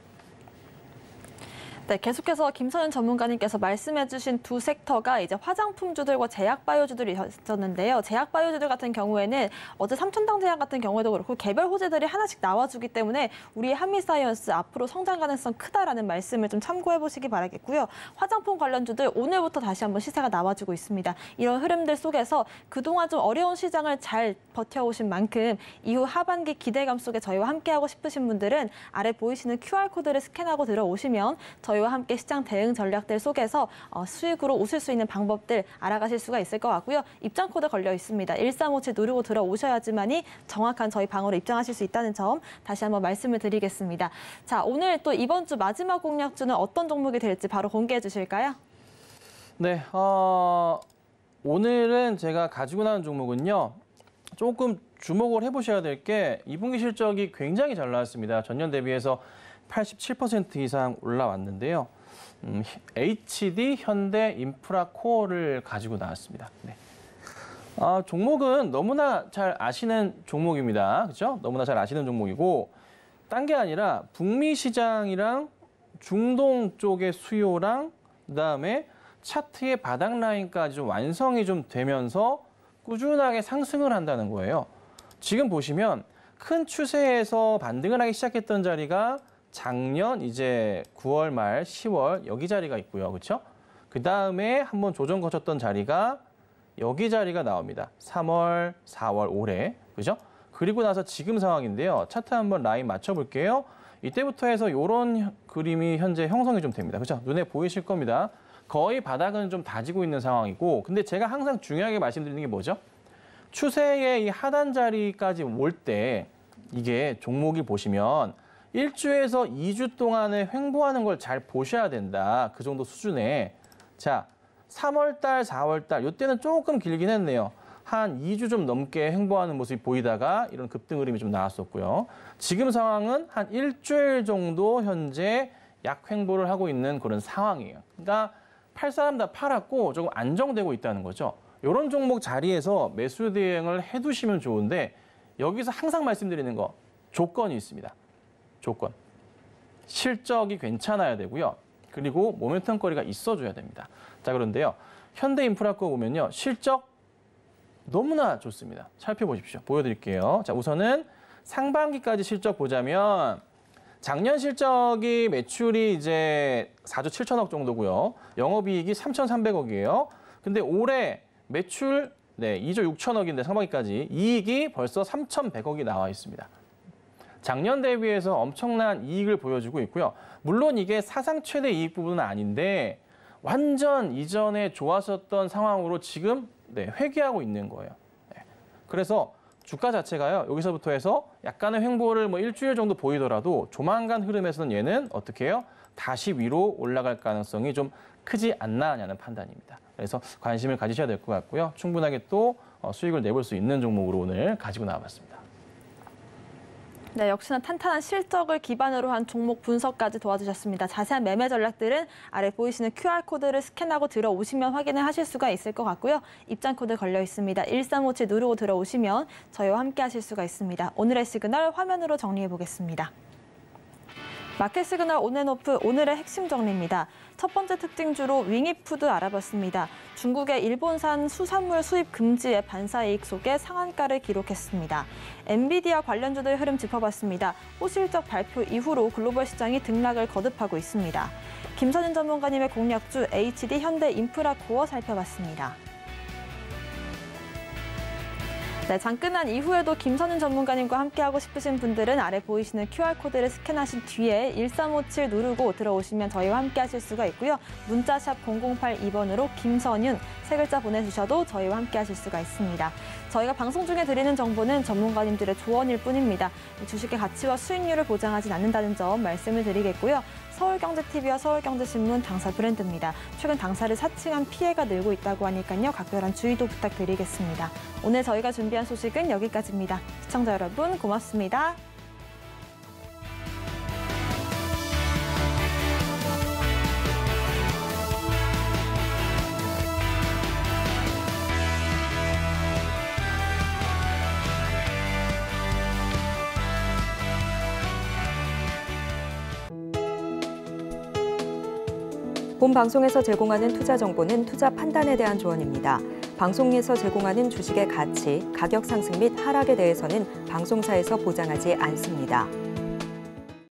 네, 계속해서 김선윤 전문가님께서 말씀해주신 두 섹터가 이제 화장품주들과 제약바이오주들이 있었는데요. 제약바이오주들 같은 경우에는 어제 삼천당제약 같은 경우에도 그렇고 개별 호재들이 하나씩 나와주기 때문에 우리 한미사이언스 앞으로 성장 가능성 크다라는 말씀을 좀 참고해 보시기 바라겠고요. 화장품 관련주들 오늘부터 다시 한번 시세가 나와주고 있습니다. 이런 흐름들 속에서 그동안 좀 어려운 시장을 잘 버텨오신 만큼 이후 하반기 기대감 속에 저희와 함께하고 싶으신 분들은 아래 보이시는 QR코드를 스캔하고 들어오시면 저희와 함께 시장 대응 전략들 속에서 수익으로 웃을 수 있는 방법들 알아가실 수가 있을 것 같고요. 입장 코드 걸려 있습니다. 1357 누르고 들어오셔야지만이 정확한 저희 방으로 입장하실 수 있다는 점 다시 한번 말씀을 드리겠습니다. 자, 오늘 또 이번 주 마지막 공략주는 어떤 종목이 될지 바로 공개해 주실까요? 네, 오늘은 제가 가지고 나온 종목은요. 조금 주목을 해보셔야 될 게 2분기 실적이 굉장히 잘 나왔습니다. 전년 대비해서 87% 이상 올라왔는데요. HD 현대 인프라 코어를 가지고 나왔습니다. 네. 종목은 너무나 잘 아시는 종목입니다. 그렇죠? 너무나 잘 아시는 종목이고 딴 게 아니라 북미 시장이랑 중동 쪽의 수요랑 그다음에 차트의 바닥 라인까지 좀 완성이 좀 되면서 꾸준하게 상승을 한다는 거예요. 지금 보시면 큰 추세에서 반등을 하기 시작했던 자리가 작년 이제 9월 말 10월 여기 자리가 있고요. 그렇죠? 그다음에 한번 조정 거쳤던 자리가 여기 자리가 나옵니다. 3월, 4월 올해. 그죠? 그리고 나서 지금 상황인데요. 차트 한번 라인 맞춰 볼게요. 이때부터 해서 이런 그림이 현재 형성이 좀 됩니다. 그렇죠? 눈에 보이실 겁니다. 거의 바닥은 좀 다지고 있는 상황이고 근데 제가 항상 중요하게 말씀드리는 게 뭐죠? 추세의 이 하단 자리까지 올 때 이게 종목이 보시면 1주에서 2주 동안에 횡보하는 걸 잘 보셔야 된다. 그 정도 수준에. 자, 3월 달, 4월 달 이때는 조금 길긴 했네요. 한 2주 좀 넘게 횡보하는 모습이 보이다가 이런 급등 흐름이 좀 나왔었고요. 지금 상황은 한 일주일 정도 현재 약횡보를 하고 있는 그런 상황이에요. 그러니까 팔 사람 다 팔았고 조금 안정되고 있다는 거죠. 이런 종목 자리에서 매수 대응을 해두시면 좋은데 여기서 항상 말씀드리는 거 조건이 있습니다. 조건. 실적이 괜찮아야 되고요. 그리고 모멘텀 거리가 있어줘야 됩니다. 자, 그런데요. 현대인프라코 보면요. 실적 너무나 좋습니다. 살펴보십시오. 보여드릴게요. 자, 우선은 상반기까지 실적 보자면 작년 실적이 매출이 이제 4조 7천억 정도고요. 영업이익이 3,300억이에요. 근데 올해 매출 2조 6천억인데 상반기까지 이익이 벌써 3,100억이 나와 있습니다. 작년 대비해서 엄청난 이익을 보여주고 있고요. 물론 이게 사상 최대 이익 부분은 아닌데 완전 이전에 좋았었던 상황으로 지금 회귀하고 있는 거예요. 그래서 주가 자체가요. 여기서부터 해서 약간의 횡보를 일주일 정도 보이더라도 조만간 흐름에서는 얘는 어떻게 해요? 다시 위로 올라갈 가능성이 좀 크지 않나냐는 판단입니다. 그래서 관심을 가지셔야 될 것 같고요. 충분하게 또 수익을 내볼 수 있는 종목으로 오늘 가지고 나와봤습니다. 네, 역시나 탄탄한 실적을 기반으로 한 종목 분석까지 도와주셨습니다. 자세한 매매 전략들은 아래 보이시는 QR코드를 스캔하고 들어오시면 확인을 하실 수가 있을 것 같고요. 입장 코드 걸려 있습니다. 1357 누르고 들어오시면 저희와 함께 하실 수가 있습니다. 오늘의 시그널 화면으로 정리해 보겠습니다. 마켓 시그널 온앤오프 오늘의 핵심 정리입니다. 첫 번째 특징주로 윙이푸드 알아봤습니다. 중국의 일본산 수산물 수입 금지의 반사이익 속에 상한가를 기록했습니다. 엔비디아 관련주들 흐름 짚어봤습니다. 호실적 발표 이후로 글로벌 시장이 등락을 거듭하고 있습니다. 김선윤 전문가님의 공략주 HD 현대 인프라 코어 살펴봤습니다. 네, 장끝난 이후에도 김선윤 전문가님과 함께하고 싶으신 분들은 아래 보이시는 QR코드를 스캔하신 뒤에 1357 누르고 들어오시면 저희와 함께하실 수가 있고요. 문자샵 0082번으로 김선윤 세 글자 보내주셔도 저희와 함께하실 수가 있습니다. 저희가 방송 중에 드리는 정보는 전문가님들의 조언일 뿐입니다. 주식의 가치와 수익률을 보장하진 않는다는 점 말씀을 드리겠고요. 서울경제TV와 서울경제신문 당사 브랜드입니다. 최근 당사를 사칭한 피해가 늘고 있다고 하니까요. 각별한 주의도 부탁드리겠습니다. 오늘 저희가 준비한 소식은 여기까지입니다. 시청자 여러분 고맙습니다. 본 방송에서 제공하는 투자 정보는 투자 판단에 대한 조언입니다. 방송에서 제공하는 주식의 가치, 가격 상승 및 하락에 대해서는 방송사에서 보장하지 않습니다.